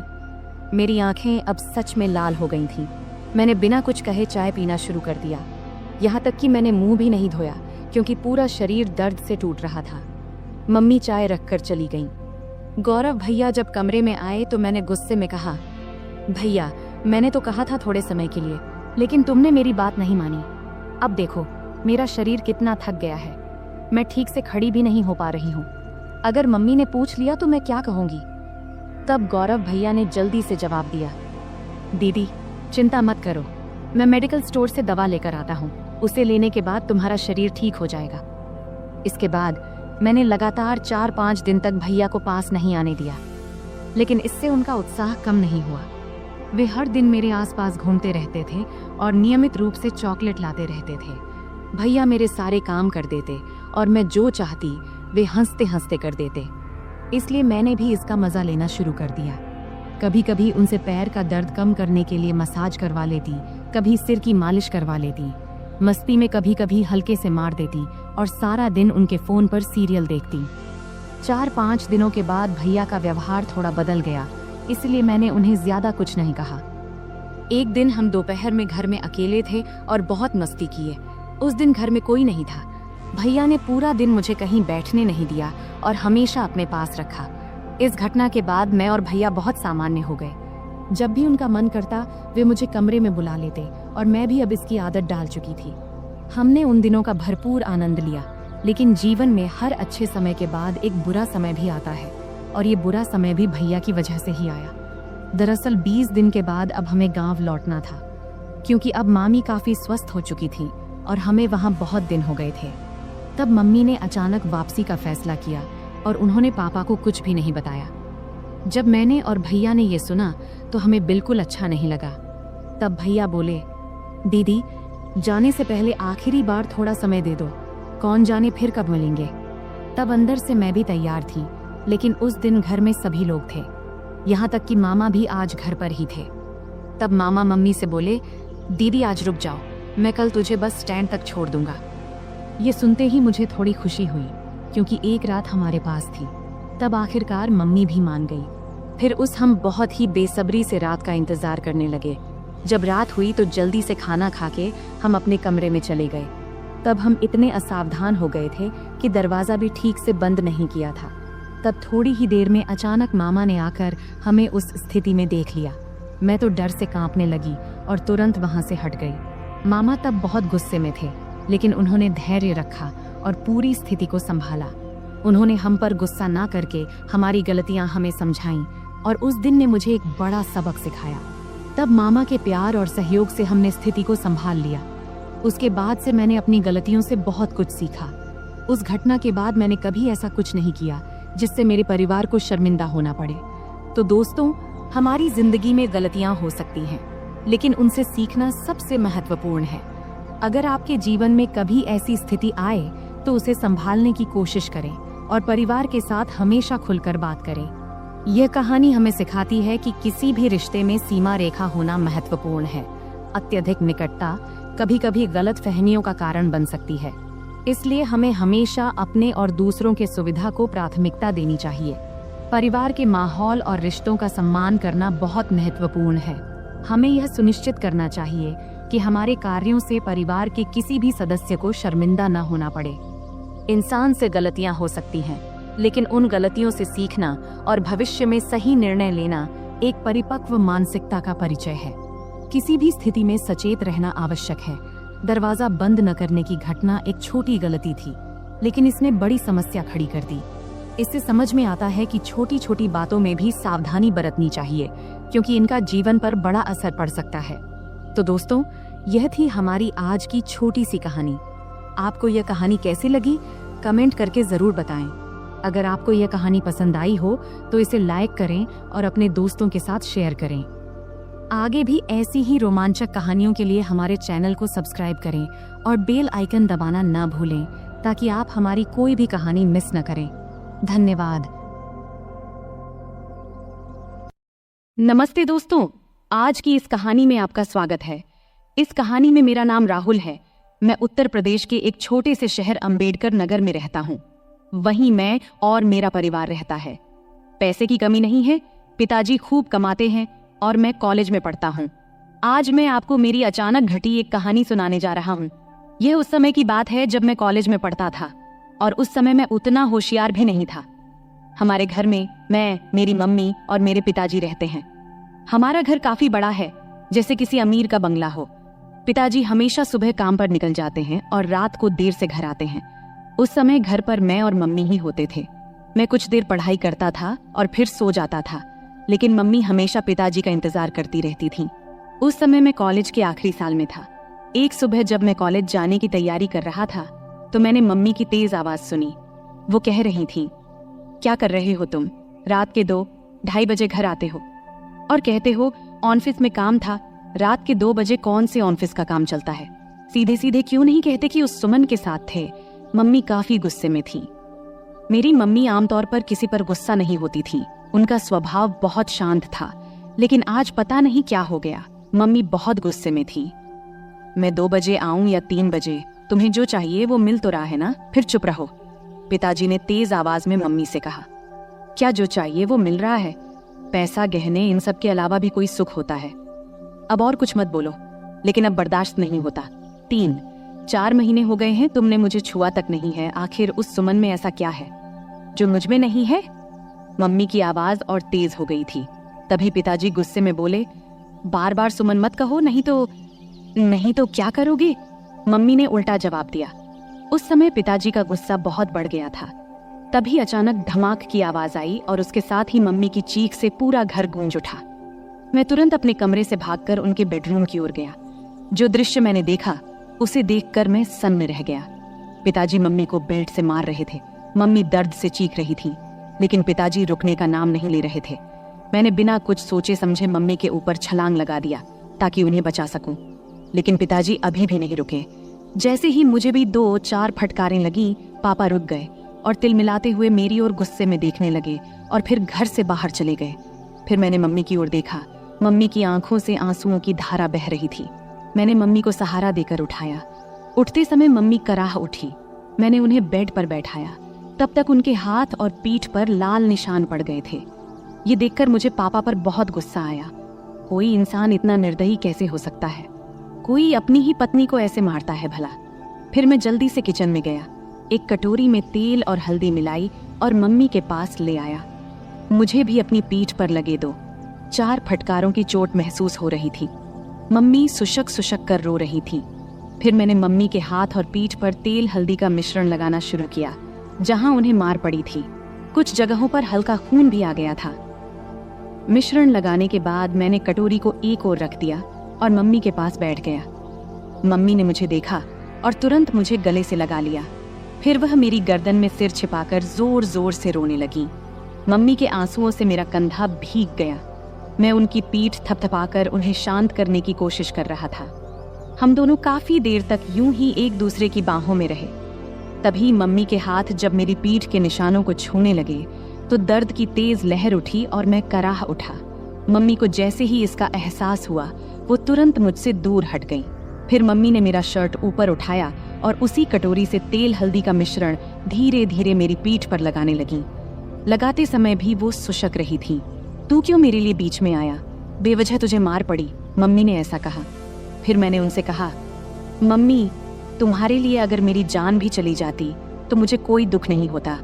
[SPEAKER 1] मेरी आंखें अब सच में लाल हो गई थीं। मैंने बिना कुछ कहे चाय पीना शुरू कर दिया। यहाँ तक कि मैंने मुंह भी नहीं धोया क्योंकि पूरा शरीर दर्द से टूट रहा था। मम्मी चाय रखकर चली गईं। गौरव भैया जब कमरे में आए तो मैंने गुस्से में कहा, भैया मैंने तो कहा था थोड़े समय के लिए, लेकिन तुमने मेरी बात नहीं मानी। अब देखो मेरा शरीर कितना थक गया है, मैं ठीक से खड़ी भी नहीं हो पा रही हूँ। अगर मम्मी ने पूछ लिया तो मैं क्या कहूँगी? तब गौरव भैया ने जल्दी से जवाब दिया, दीदी चिंता मत करो, मैं मेडिकल स्टोर से दवा लेकर आता हूँ, उसे लेने के बाद तुम्हारा शरीर ठीक हो जाएगा। इसके बाद मैंने लगातार 4-5 दिन तक भैया को पास नहीं आने दिया, लेकिन इससे उनका उत्साह कम नहीं हुआ। वे हर दिन मेरे आसपास घूमते रहते थे और नियमित रूप से चॉकलेट लाते रहते थे। भैया मेरे सारे काम कर देते और मैं जो चाहती वे हंसते हंसते कर देते, इसलिए मैंने भी इसका मजा लेना शुरू कर दिया। कभी कभी उनसे पैर का दर्द कम करने के लिए मसाज करवा लेती, कभी सिर की मालिश करवा लेती, मस्ती में कभी कभी हल्के से मार देती और सारा दिन उनके फोन पर सीरियल देखती। 4-5 दिनों के बाद भैया का व्यवहार थोड़ा बदल गया, इसलिए मैंने उन्हें ज्यादा कुछ नहीं कहा। एक दिन हम दोपहर में घर में अकेले थे और बहुत मस्ती किए। उस दिन घर में कोई नहीं था। भैया ने पूरा दिन मुझे कहीं बैठने नहीं दिया और हमेशा अपने पास रखा। इस घटना के बाद मैं और भैया बहुत सामान्य हो गए। जब भी उनका मन करता वे मुझे कमरे में बुला लेते और मैं भी अब इसकी आदत डाल चुकी थी। हमने उन दिनों का भरपूर आनंद लिया, लेकिन जीवन में हर अच्छे समय के बाद एक बुरा समय भी आता है और ये बुरा समय भी भैया की वजह से ही आया। दरअसल 20 दिन के बाद अब हमें गांव लौटना था, क्योंकि अब मामी काफी स्वस्थ हो चुकी थी और हमें वहां बहुत दिन हो गए थे। तब मम्मी ने अचानक वापसी का फैसला किया और उन्होंने पापा को कुछ भी नहीं बताया। जब मैंने और भैया ने ये सुना तो हमें बिल्कुल अच्छा नहीं लगा। तब भैया बोले, दीदी जाने से पहले आखिरी बार थोड़ा समय दे दो, कौन जाने फिर कब मिलेंगे। तब अंदर से मैं भी तैयार थी, लेकिन उस दिन घर में सभी लोग थे, यहाँ तक कि मामा भी आज घर पर ही थे। तब मामा मम्मी से बोले, दीदी आज रुक जाओ, मैं कल तुझे बस स्टैंड तक छोड़ दूंगा। ये सुनते ही मुझे थोड़ी खुशी हुई, क्योंकि एक रात हमारे पास थी। तब आखिरकार मम्मी भी मान गई। फिर हम बहुत ही बेसब्री से रात का इंतजार करने लगे। जब रात हुई तो जल्दी से खाना खा के हम अपने कमरे में चले गए। तब हम इतने असावधान हो गए थे कि दरवाजा भी ठीक से बंद नहीं किया था। तब थोड़ी ही देर में अचानक मामा ने आकर हमें उस स्थिति में देख लिया। मैं तो डर से कांपने लगी और तुरंत वहां से हट गई। मामा तब बहुत गुस्से में थे, लेकिन उन्होंने धैर्य रखा और पूरी स्थिति को संभाला। उन्होंने हम पर गुस्सा ना करके हमारी गलतियां हमें समझाईं और उस दिन ने मुझे एक बड़ा सबक सिखाया। तब मामा के प्यार और सहयोग से हमने स्थिति को संभाल लिया। उसके बाद से मैंने अपनी गलतियों से बहुत कुछ सीखा। उस घटना के बाद मैंने कभी ऐसा कुछ नहीं किया जिससे मेरे परिवार को शर्मिंदा होना पड़े। तो दोस्तों, हमारी जिंदगी में गलतियां हो सकती हैं, लेकिन उनसे सीखना सबसे महत्वपूर्ण है। अगर आपके जीवन में कभी ऐसी स्थिति आए तो उसे संभालने की कोशिश करें और परिवार के साथ हमेशा खुलकर बात करें। यह कहानी हमें सिखाती है कि किसी भी रिश्ते में सीमा रेखा होना महत्वपूर्ण है। अत्यधिक निकटता कभी कभी गलत फहमियों का कारण बन सकती है, इसलिए हमें हमेशा अपने और दूसरों के सुविधा को प्राथमिकता देनी चाहिए। परिवार के माहौल और रिश्तों का सम्मान करना बहुत महत्वपूर्ण है। हमें यह सुनिश्चित करना चाहिए कि हमारे कार्यों से परिवार के किसी भी सदस्य को शर्मिंदा न होना पड़े। इंसान से गलतियां हो सकती हैं, लेकिन उन गलतियों से सीखना और भविष्य में सही निर्णय लेना एक परिपक्व मानसिकता का परिचय है। किसी भी स्थिति में सचेत रहना आवश्यक है। दरवाजा बंद न करने की घटना एक छोटी गलती थी, लेकिन इसने बड़ी समस्या खड़ी कर दी। इससे समझ में आता है कि छोटी छोटी बातों में भी सावधानी बरतनी चाहिए, क्योंकि इनका जीवन पर बड़ा असर पड़ सकता है। तो दोस्तों, यह थी हमारी आज की छोटी सी कहानी। आपको यह कहानी कैसी लगी, कमेंट करके जरूर बताएं। अगर आपको यह कहानी पसंद आई हो तो इसे लाइक करें और अपने दोस्तों के साथ शेयर करें। आगे भी ऐसी ही रोमांचक कहानियों के लिए हमारे चैनल को सब्सक्राइब करें और बेल आइकन दबाना न भूलें, ताकि आप हमारी कोई भी कहानी मिस न करें। धन्यवाद।
[SPEAKER 2] नमस्ते दोस्तों, आज की इस कहानी में आपका स्वागत है। इस कहानी में मेरा नाम राहुल है। मैं उत्तर प्रदेश के एक छोटे से शहर अंबेडकर नगर में रहता हूँ। वहीं मैं और मेरा परिवार रहता है। पैसे की कमी नहीं है, पिताजी खूब कमाते हैं और मैं कॉलेज में पढ़ता हूँ। आज मैं आपको मेरी अचानक घटी एक कहानी सुनाने जा रहा हूँ।
[SPEAKER 1] यह उस समय की बात है जब मैं कॉलेज में पढ़ता था, और उस समय मैं उतना होशियार भी नहीं था। हमारे घर में मैं, मेरी मम्मी और मेरे पिताजी रहते हैं। हमारा घर काफी बड़ा है, जैसे किसी अमीर का बंगला हो। पिताजी हमेशा सुबह काम पर निकल जाते हैं और रात को देर से घर आते हैं। उस समय घर पर मैं और मम्मी ही होते थे। मैं कुछ देर पढ़ाई करता था और फिर सो जाता था, लेकिन मम्मी हमेशा पिताजी का इंतजार करती रहती थी। उस समय मैं कॉलेज के आखिरी साल में था। एक सुबह जब मैं कॉलेज जाने की तैयारी कर रहा था तो मैंने मम्मी की तेज आवाज सुनी। वो कह रही थी, क्या कर रहे हो तुम? रात के 2-2:30 बजे घर आते हो और कहते हो ऑफिस में काम था। रात के 2 बजे कौन से ऑफिस का काम चलता है? सीधे सीधे क्यों नहीं कहते कि उस सुमन के साथ थे? मम्मी काफी गुस्से में थी। मेरी मम्मी आमतौर पर किसी पर गुस्सा नहीं होती थी। उनका स्वभाव बहुत शांत था, लेकिन आज पता नहीं क्या हो गया, मम्मी बहुत गुस्से में थी। मैं 2 बजे आऊं या 3 बजे, तुम्हें जो चाहिए वो मिल तो रहा है ना, फिर चुप रहो। पिताजी ने तेज आवाज में मम्मी से कहा। क्या जो चाहिए वो मिल रहा है? पैसा, गहने, इन सब के अलावा भी कोई सुख होता है? अब और कुछ मत बोलो, लेकिन अब बर्दाश्त नहीं होता। 3-4 महीने हो गए हैं तुमने मुझे छुआ तक नहीं है। आखिर उस सुमन में ऐसा क्या है जो मुझ में नहीं है? मम्मी की आवाज और तेज हो गई थी। तभी पिताजी गुस्से में बोले, बार बार सुमन मत कहो, नहीं तो क्या करोगे? मम्मी ने उल्टा जवाब दिया। उस समय पिताजी का गुस्सा बहुत बढ़ गया था। तभी अचानक धमाक की आवाज आई और उसके साथ ही मम्मी की चीख से पूरा घर गूंज उठा। मैं तुरंत अपने कमरे से भागकर उनके बेडरूम की ओर गया। जो दृश्य मैंने देखा उसे देखकर मैं सन्न रह गया। पिताजी मम्मी को बेल्ट से मार रहे थे। मम्मी दर्द से चीख रही थी, लेकिन पिताजी रुकने का नाम नहीं ले रहे थे। मैंने बिना कुछ सोचे समझे मम्मी के ऊपर छलांग लगा दिया ताकि उन्हें बचा सकूं, लेकिन पिताजी अभी भी नहीं रुके। जैसे ही मुझे भी 2-4 फटकारें लगी, पापा रुक गए और तिलमिलाते हुए मेरी ओर गुस्से में देखने लगे और फिर घर से बाहर चले गए। फिर मैंने मम्मी की ओर देखा। मम्मी की आंखों से आंसुओं की धारा बह रही थी। मैंने मम्मी को सहारा देकर उठाया। उठते समय मम्मी कराह उठी। मैंने उन्हें बेड पर बैठाया। तब तक उनके हाथ और पीठ पर लाल निशान पड़ गए थे। ये देखकर मुझे पापा पर बहुत गुस्सा आया। कोई इंसान इतना निर्दयी कैसे हो सकता है? कोई अपनी ही पत्नी को ऐसे मारता है भला? फिर मैं जल्दी से किचन में गया, एक कटोरी में तेल और हल्दी मिलाई और मम्मी के पास ले आया। मुझे भी अपनी पीठ पर लगे 2-4 फटकारों की चोट महसूस हो रही थी। मम्मी सुशक सुशक कर रो रही थी। फिर मैंने मम्मी के हाथ और पीठ पर तेल हल्दी का मिश्रण लगाना शुरू किया, जहां उन्हें मार पड़ी थी। कुछ जगहों पर हल्का खून भी आ गया था। मिश्रण लगाने के बाद मैंने कटोरी को एक ओर रख दिया और मम्मी के पास बैठ गया। मम्मी ने मुझे देखा और तुरंत मुझे गले से लगा लिया। फिर वह मेरी गर्दन में सिर छिपाकर जोर जोर से रोने लगी। मम्मी के आंसुओं से मेरा कंधा भीग गया। मैं उनकी पीठ थपथपाकर उन्हें शांत करने की कोशिश कर रहा था। हम दोनों काफी देर तक यूं ही एक दूसरे की बाहों में रहे। तभी मम्मी के हाथ जब मेरी पीठ के निशानों को छूने लगे तो दर्द की तेज लहर उठी और मैं कराह उठा। मम्मी को जैसे ही इसका एहसास हुआ वो तुरंत मुझसे दूर हट गई। फिर मम्मी ने मेरा शर्ट ऊपर उठाया और उसी कटोरी से तेल हल्दी का मिश्रण धीरे धीरे मेरी पीठ पर लगाने लगी। लगाते समय भी वो सुशक रही थी। तू क्यों मेरे लिए बीच में आया? बेवजह तुझे मार पड़ी, मम्मी ने ऐसा कहा। फिर मैंने उनसे कहा, मम्मी, तुम्हारे लिए अगर मेरी जान भी चली जाती तो मुझे कोई दुख नहीं होता,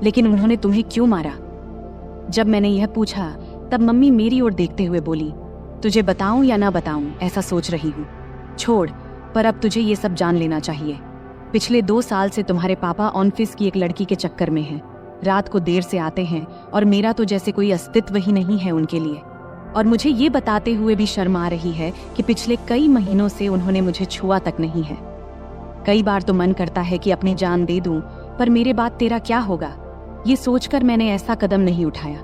[SPEAKER 1] लेकिन उन्होंने तुम्हें क्यों मारा? जब मैंने यह पूछा तब मम्मी मेरी ओर देखते हुए बोली, तुझे बताऊं या ना बताऊं ऐसा सोच रही हूँ। छोड़, पर अब तुझे ये सब जान लेना चाहिए। पिछले 2 साल से तुम्हारे पापा ऑफिस की एक लड़की के चक्कर में हैं। रात को देर से आते हैं और मेरा तो जैसे कोई अस्तित्व ही नहीं है उनके लिए। और मुझे ये बताते हुए भी शर्म आ रही है कि पिछले कई महीनों से उन्होंने मुझे छुआ तक नहीं है। कई बार तो मन करता है कि अपनी जान दे दूं, पर मेरे बाद तेरा क्या होगा, ये सोचकर मैंने ऐसा कदम नहीं उठाया।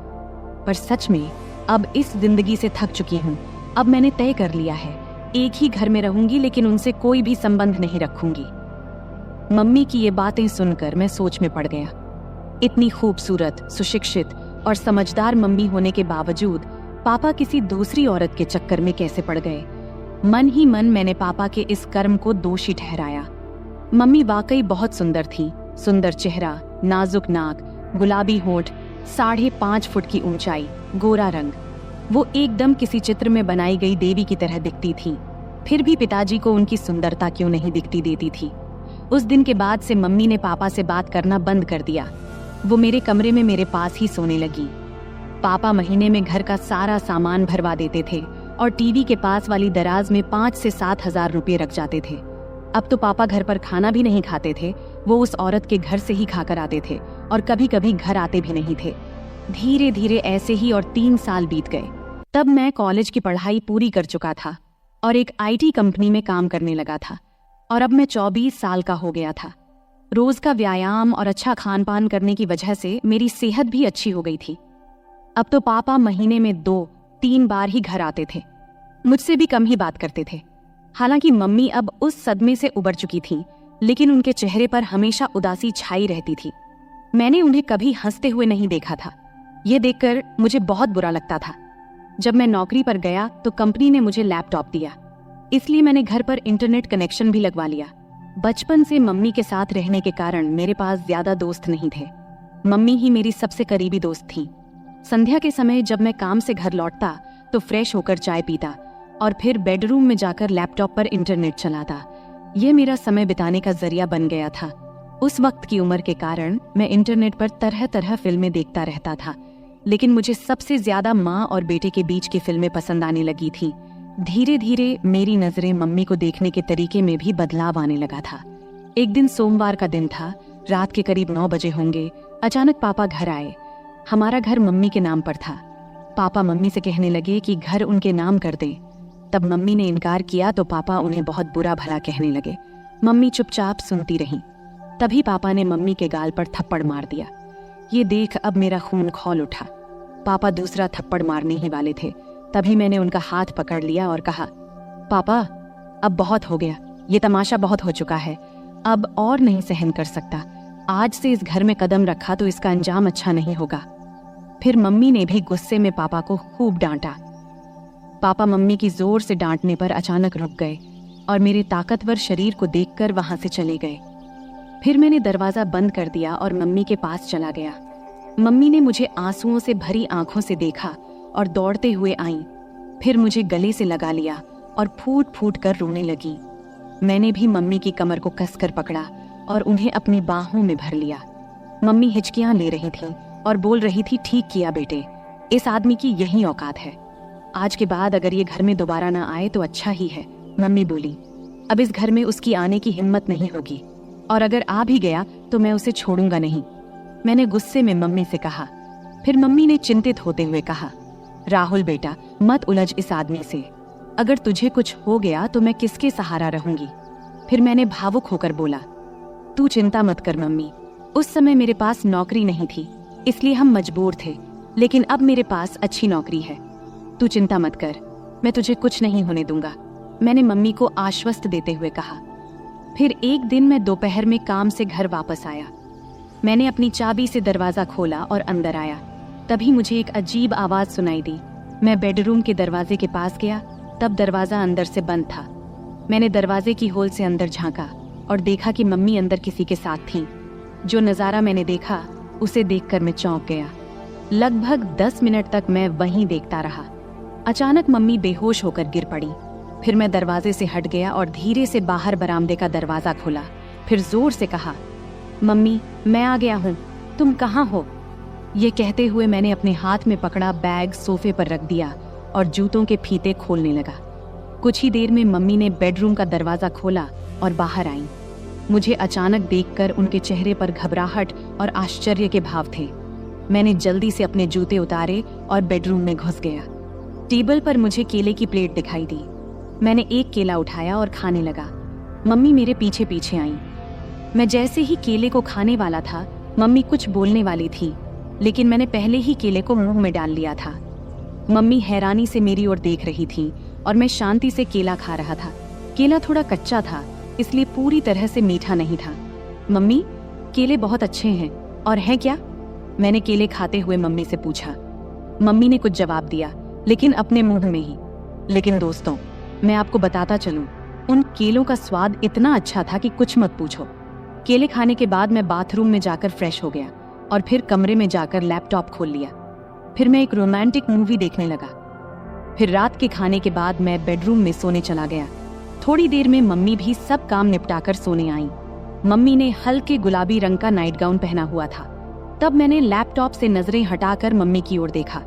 [SPEAKER 1] पर सच में अब इस जिंदगी से थक चुकी हूँ। अब मैंने तय कर लिया है, एक ही घर में रहूंगी, लेकिन उनसे कोई भी संबंध नहीं रखूंगी। मम्मी की ये बातें सुनकर मैं सोच में पड़ गया। इतनी खूबसूरत, सुशिक्षित और समझदार मम्मी होने के बावजूद पापा किसी दूसरी औरत के चक्कर में कैसे पड़ गए? मन ही मन मैंने पापा के इस कर्म को दोषी ठहराया। मम्मी वाकई बहुत सुंदर थी। सुंदर चेहरा, नाजुक नाक, गुलाबी होंठ, 5.5 फुट की ऊंचाई, गोरा रंग। वो एकदम किसी चित्र में बनाई गई देवी की तरह दिखती थी। फिर भी पिताजी को उनकी सुंदरता क्यों नहीं दिखती देती थी। उस दिन के बाद से मम्मी ने पापा से बात करना बंद कर दिया। वो मेरे कमरे में मेरे पास ही सोने लगी। पापा महीने में घर का सारा सामान भरवा देते थे और टीवी के पास वाली दराज में 5 से 7 हजार रुपये रख जाते थे। अब तो पापा घर पर खाना भी नहीं खाते थे, वो उस औरत के घर से ही खाकर आते थे और कभी कभी घर आते भी नहीं थे। धीरे धीरे ऐसे ही और 3 साल बीत गए। तब मैं कॉलेज की पढ़ाई पूरी कर चुका था और एक IT कंपनी में काम करने लगा था और अब मैं 24 साल का हो गया था। रोज का व्यायाम और अच्छा खान पान करने की वजह से मेरी सेहत भी अच्छी हो गई थी। अब तो पापा महीने में 2-3 बार ही घर आते थे, मुझसे भी कम ही बात करते थे। हालांकि मम्मी अब उस सदमे से उबर चुकी थी, लेकिन उनके चेहरे पर हमेशा उदासी छाई रहती थी। मैंने उन्हें कभी हंसते हुए नहीं देखा था। यह देखकर मुझे बहुत बुरा लगता था। जब मैं नौकरी पर गया तो कंपनी ने मुझे लैपटॉप दिया, इसलिए मैंने घर पर इंटरनेट कनेक्शन भी लगवा लिया। बचपन से मम्मी के साथ रहने के कारण मेरे पास ज्यादा दोस्त नहीं थे। मम्मी ही मेरी सबसे करीबी दोस्त थी। संध्या के समय जब मैं काम से घर लौटता तो फ्रेश होकर चाय पीता और फिर बेडरूम में जाकर लैपटॉप पर इंटरनेट चलाता। यह मेरा समय बिताने का जरिया बन गया था। उस वक्त की उम्र के कारण मैं इंटरनेट पर तरह तरह फिल्में देखता रहता था, लेकिन मुझे सबसे ज्यादा माँ और बेटे के बीच की फिल्में पसंद आने लगी थी। धीरे धीरे मेरी नजरें मम्मी को देखने के तरीके में भी बदलाव आने लगा था। एक दिन सोमवार का दिन था, रात के करीब 9 बजे होंगे। अचानक पापा घर आए। हमारा घर मम्मी के नाम पर था। पापा मम्मी से कहने लगे कि घर उनके नाम कर दें। तब मम्मी ने इनकार किया तो पापा उन्हें बहुत बुरा भला कहने लगे। मम्मी चुपचाप सुनती रहीं। तभी पापा ने मम्मी के गाल पर थप्पड़ मार दिया। ये देख अब मेरा खून खौल उठा। पापा दूसरा थप्पड़ मारने ही वाले थे, तभी मैंने उनका हाथ पकड़ लिया और कहा, पापा अब बहुत हो गया, ये तमाशा बहुत हो चुका है, अब और नहीं सहन कर सकता। आज से इस घर में कदम रखा तो इसका अंजाम अच्छा नहीं होगा। फिर मम्मी ने भी गुस्से में पापा को खूब डांटा। पापा मम्मी की जोर से डांटने पर अचानक रुक गए और मेरे ताकतवर शरीर को देखकर वहां से चले गए। फिर मैंने दरवाजा बंद कर दिया और मम्मी के पास चला गया। मम्मी ने मुझे आंसुओं से भरी आंखों से देखा और दौड़ते हुए आईं। फिर मुझे गले से लगा लिया और फूट फूट कर रोने लगी। मैंने भी मम्मी की कमर को कसकर पकड़ा और उन्हें अपनी बाहों में भर लिया। मम्मी हिचकियां ले रही थी और बोल रही थी, ठीक किया बेटे, इस आदमी की यही औकात है। आज के बाद अगर ये घर में दोबारा ना आए तो अच्छा ही है। मम्मी बोली, अब इस घर में उसकी आने की हिम्मत नहीं होगी और अगर आ भी गया तो मैं उसे छोड़ूंगा नहीं। मैंने गुस्से में मम्मी से कहा। फिर मम्मी ने चिंतित होते हुए कहा, राहुल बेटा, मत उलझ इस आदमी से। अगर तुझे कुछ हो गया तो मैं किसके सहारा रहूंगी। फिर मैंने भावुक होकर बोला, तू चिंता मत कर मम्मी, उस समय मेरे पास नौकरी नहीं थी इसलिए हम मजबूर थे, लेकिन अब मेरे पास अच्छी नौकरी है। तू चिंता मत कर, मैं तुझे कुछ नहीं होने दूंगा, मैंने मम्मी को आश्वस्त देते हुए कहा। फिर एक दिन मैं दोपहर में काम से घर वापस आया। मैंने अपनी चाबी से दरवाजा खोला और अंदर आया। तभी मुझे एक अजीब आवाज सुनाई दी। मैं बेडरूम के दरवाजे के पास गया, तब दरवाजा अंदर से बंद था। मैंने दरवाजे की होल से अंदर झांका और देखा कि मम्मी अंदर किसी के साथ थीं। जो नज़ारा मैंने देखा उसे देखकर मैं चौंक गया। लगभग 10 मिनट तक मैं वहीं देखता रहा। अचानक मम्मी बेहोश होकर गिर पड़ी। फिर मैं दरवाजे से हट गया और धीरे से बाहर बरामदे का दरवाजा खोला। फिर जोर से कहा, मम्मी मैं आ गया हूँ, तुम कहाँ हो? ये कहते हुए मैंने अपने हाथ में पकड़ा बैग सोफे पर रख दिया और जूतों के फीते खोलने लगा। कुछ ही देर में मम्मी ने बेडरूम का दरवाजा खोला और बाहर आई। मुझे अचानक देखकर उनके चेहरे पर घबराहट और आश्चर्य के भाव थे। मैंने जल्दी से अपने जूते उतारे और बेडरूम में घुस गया। टेबल पर मुझे केले की प्लेट दिखाई दी। मैंने एक केला उठाया और खाने लगा। मम्मी मेरे पीछे पीछे आई। मैं जैसे ही केले को खाने वाला था, मम्मी कुछ बोलने वाली थी, लेकिन मैंने पहले ही केले को मुंह में डाल लिया था। मम्मी हैरानी से मेरी ओर देख रही थी और मैं शांति से केला खा रहा था। केला थोड़ा कच्चा था, इसलिए पूरी तरह से मीठा नहीं था। मम्मी, केले बहुत अच्छे हैं और है क्या? मैंने केले खाते हुए मम्मी से पूछा। मम्मी ने कुछ जवाब दिया, लेकिन अपने मुंह में ही। लेकिन दोस्तों, मैं आपको बताता चलूं, उन केलों का स्वाद इतना अच्छा था कि कुछ मत पूछो। केले खाने के बाद मैं बाथरूम में जाकर फ्रेश हो गया और फिर कमरे में जाकर लैपटॉप खोल लिया। फिर मैं एक रोमांटिक मूवी देखने लगा। फिर रात के खाने के बाद मैं बेडरूम में सोने चला गया। थोड़ी देर में मम्मी भी सब काम निपटाकर सोने आई। मम्मी ने हल्के गुलाबी रंग का नाइट गाउन पहना हुआ था। तब मैंने लैपटॉप से नजरें हटाकर मम्मी की ओर देखा।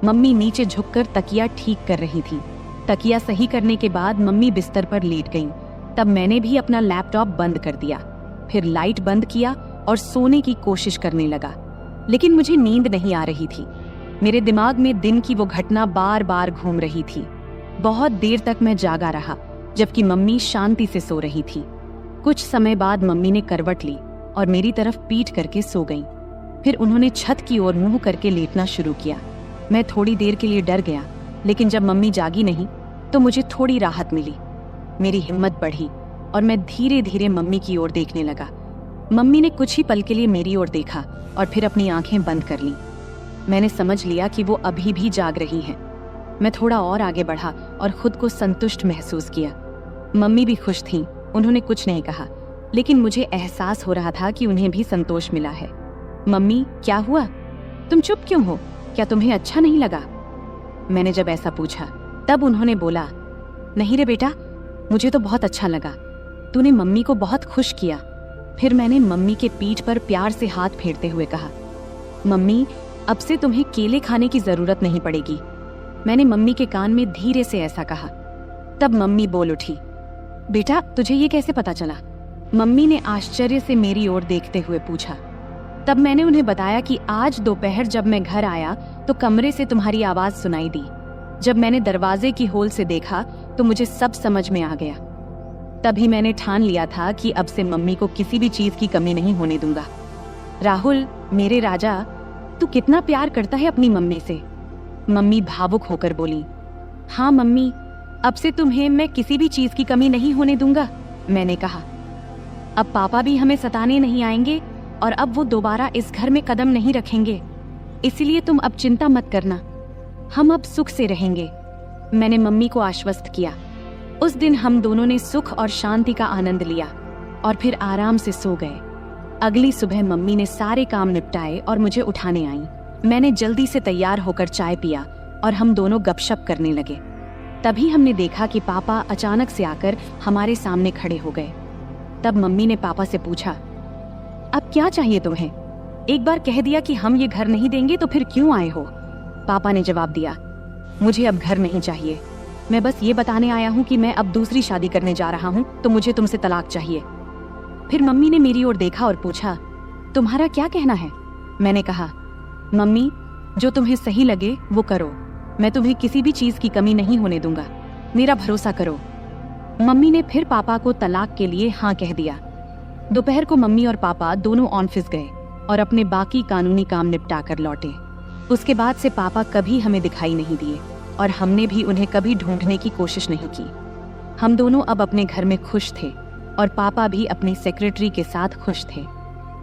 [SPEAKER 1] मम्मी नीचे झुककर तकिया ठीक कर रही थी। तकिया सही करने के बाद मम्मी बिस्तर पर लेट गईं। तब मैंने भी अपना लैपटॉप बंद कर दिया, फिर लाइट बंद किया और सोने की कोशिश करने लगा। लेकिन मुझे नींद नहीं आ रही थी। मेरे दिमाग में दिन की वो घटना बार बार घूम रही थी। बहुत देर तक मैं जागा रहा, जबकि मम्मी शांति से सो रही थी। कुछ समय बाद मम्मी ने करवट ली और मेरी तरफ पीठ करके सो गईं। फिर उन्होंने छत की ओर मुंह करके लेटना शुरू किया। मैं थोड़ी देर के लिए डर गया, लेकिन जब मम्मी जागी नहीं तो मुझे थोड़ी राहत मिली। मेरी हिम्मत बढ़ी और मैं धीरे धीरे मम्मी की ओर देखने लगा। मम्मी ने कुछ ही पल के लिए मेरी ओर देखा और फिर अपनी आंखें बंद कर लीं। मैंने समझ लिया कि वो अभी भी जाग रही हैं। मैं थोड़ा और आगे बढ़ा और खुद को संतुष्ट महसूस किया। मम्मी भी खुश थीं। उन्होंने कुछ नहीं कहा, लेकिन मुझे एहसास हो रहा था कि उन्हें भी संतोष मिला है। मम्मी, क्या हुआ? तुम चुप क्यों हो? क्या तुम्हें अच्छा नहीं लगा? मैंने जब ऐसा पूछा तब उन्होंने बोला, नहीं रे बेटा, मुझे तो बहुत अच्छा लगा। तूने मम्मी को बहुत खुश किया। फिर मैंने मम्मी के पीठ पर प्यार से हाथ फेरते हुए कहा, मम्मी, अब से तुम्हें केले खाने की जरूरत नहीं पड़ेगी। मैंने मम्मी के कान में धीरे से ऐसा कहा। तब मम्मी बोल उठी, बेटा, तुझे ये कैसे पता चला? मम्मी ने आश्चर्य से मेरी ओर देखते हुए पूछा। तब मैंने उन्हें बताया कि आज दोपहर जब मैं घर आया तो कमरे से तुम्हारी आवाज सुनाई दी। जब मैंने दरवाजे की होल से देखा तो मुझे सब समझ में आ गया। तभी मैंने ठान लिया था कि अब से मम्मी को किसी भी चीज की कमी नहीं होने दूंगा। राहुल, मेरे राजा, तू कितना प्यार करता है अपनी मम्मी से। मम्मी भावुक होकर बोली, हाँ मम्मी, अब से तुम्हें मैं किसी भी चीज की कमी नहीं होने दूंगा। मैंने कहा, अब पापा भी हमें सताने नहीं आएंगे और अब वो दोबारा इस घर में कदम नहीं रखेंगे। इसलिए तुम अब चिंता मत करना, हम अब सुख से रहेंगे। मैंने मम्मी को आश्वस्त किया। उस दिन हम दोनों ने सुख और शांति का आनंद लिया और फिर आराम से सो गए। अगली सुबह मम्मी ने सारे काम निपटाए और मुझे उठाने आई। मैंने जल्दी से तैयार होकर चाय पिया और हम दोनों गपशप करने लगे। तभी हमने देखा कि पापा अचानक से आकर हमारे सामने खड़े हो गए। तब मम्मी ने पापा से पूछा, अब क्या चाहिए तुम्हें? एक बार कह दिया कि हम ये घर नहीं देंगे तो फिर क्यों आए हो? पापा ने जवाब दिया, मुझे अब घर नहीं चाहिए। मैं बस ये बताने आया हूँ कि मैं अब दूसरी शादी करने जा रहा हूँ, तो मुझे तुमसे तलाक चाहिए। फिर मम्मी ने मेरी ओर देखा और पूछा, तुम्हारा क्या कहना है? मैंने कहा, मम्मी, जो तुम्हें सही लगे वो करो। मैं तुम्हें किसी भी चीज की कमी नहीं होने दूंगा, मेरा भरोसा करो। मम्मी ने फिर पापा को तलाक के लिए हाँ कह दिया। दोपहर को मम्मी और पापा दोनों ऑफिस गए और अपने बाकी कानूनी काम निपटा कर लौटे। उसके बाद से पापा कभी हमें दिखाई नहीं दिए और हमने भी उन्हें कभी ढूंढने की कोशिश नहीं की। हम दोनों अब अपने घर में खुश थे और पापा भी अपने सेक्रेटरी के साथ खुश थे।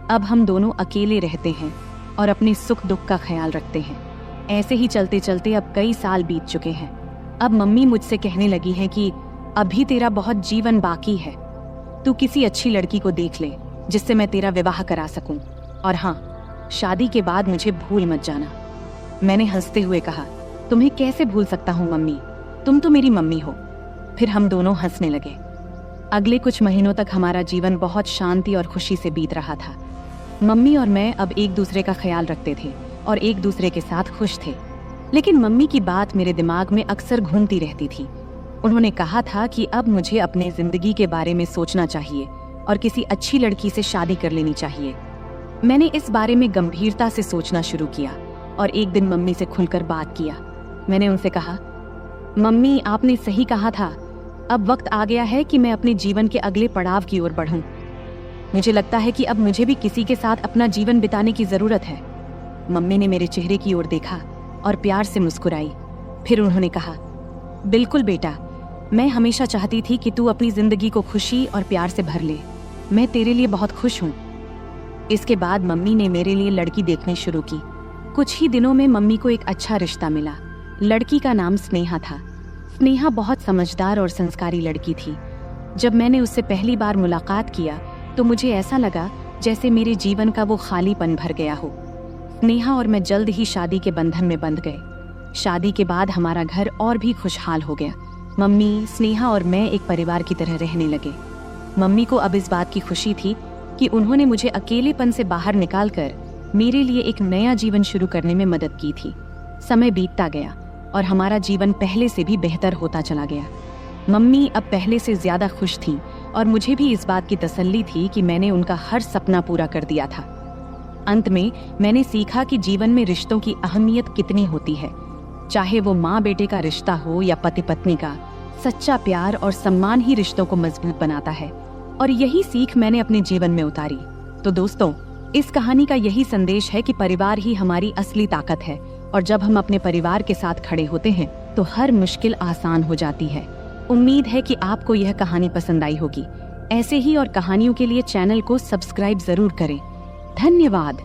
[SPEAKER 1] अब हम दोनों अकेले रहते हैं और अपने सुख दुख का ख्याल रखते हैं। ऐसे ही चलते चलते अब कई साल बीत चुके हैं। अब मम्मी मुझसे कहने लगी है कि अभी तेरा बहुत जीवन बाकी है, तू किसी अच्छी लड़की को देख ले जिससे मैं तेरा विवाह करा सकूं, और हाँ, शादी के बाद मुझे भूल मत जाना। मैंने हंसते हुए कहा, तुम्हें कैसे भूल सकता हूँ मम्मी, तुम तो मेरी मम्मी हो। फिर हम दोनों हंसने लगे। अगले कुछ महीनों तक हमारा जीवन बहुत शांति और खुशी से बीत रहा था। मम्मी और मैं अब एक दूसरे का ख्याल रखते थे और एक दूसरे के साथ खुश थे। लेकिन मम्मी की बात मेरे दिमाग में अक्सर घूमती रहती थी। उन्होंने कहा था कि अब मुझे अपने जिंदगी के बारे में सोचना चाहिए और किसी अच्छी लड़की से शादी कर लेनी चाहिए। मैंने इस बारे में गंभीरता से सोचना शुरू किया और एक दिन मम्मी से खुलकर बात किया। मैंने उनसे कहा, मम्मी, आपने सही कहा था, अब वक्त आ गया है कि मैं अपने जीवन के अगले पड़ाव की ओर बढ़ूं। मुझे लगता है कि अब मुझे भी किसी के साथ अपना जीवन बिताने की जरूरत है। मम्मी ने मेरे चेहरे की ओर देखा और प्यार से मुस्कुराई। फिर उन्होंने कहा, बिल्कुल बेटा, मैं हमेशा चाहती थी कि तू अपनी जिंदगी को खुशी और प्यार से भर ले। मैं तेरे लिए बहुत खुश हूँ। इसके बाद मम्मी ने मेरे लिए लड़की देखनी शुरू की। कुछ ही दिनों में मम्मी को एक अच्छा रिश्ता मिला। लड़की का नाम स्नेहा था। स्नेहा बहुत समझदार और संस्कारी लड़की थी। जब मैंने उससे पहली बार मुलाकात किया तो मुझे ऐसा लगा जैसे मेरे जीवन का वो खालीपन भर गया हो। स्नेहा और मैं जल्द ही शादी के बंधन में बंध गए। शादी के बाद हमारा घर और भी खुशहाल हो गया। मम्मी, स्नेहा और मैं एक परिवार की तरह रहने लगे। मम्मी को अब इस बात की खुशी थी कि उन्होंने मुझे अकेलेपन से बाहर निकालकर मेरे लिए एक नया जीवन शुरू करने में मदद की थी। समय बीतता गया और हमारा जीवन पहले से भी बेहतर होता चला गया। मम्मी अब पहले से ज्यादा खुश थीं और मुझे भी इस बात की तसल्ली थी कि मैंने उनका हर सपना पूरा कर दिया था। अंत में मैंने सीखा कि जीवन में रिश्तों की अहमियत कितनी होती है। चाहे वो माँ बेटे का रिश्ता हो या पति पत्नी का, सच्चा प्यार और सम्मान ही रिश्तों को मजबूत बनाता है। और यही सीख मैंने अपने जीवन में उतारी। तो दोस्तों, इस कहानी का यही संदेश है कि परिवार ही हमारी असली ताकत है और जब हम अपने परिवार के साथ खड़े होते हैं तो हर मुश्किल आसान हो जाती है। उम्मीद है कि आपको यह कहानी पसंद आई होगी। ऐसे ही और कहानियों के लिए चैनल को सब्सक्राइब जरूर करें। धन्यवाद।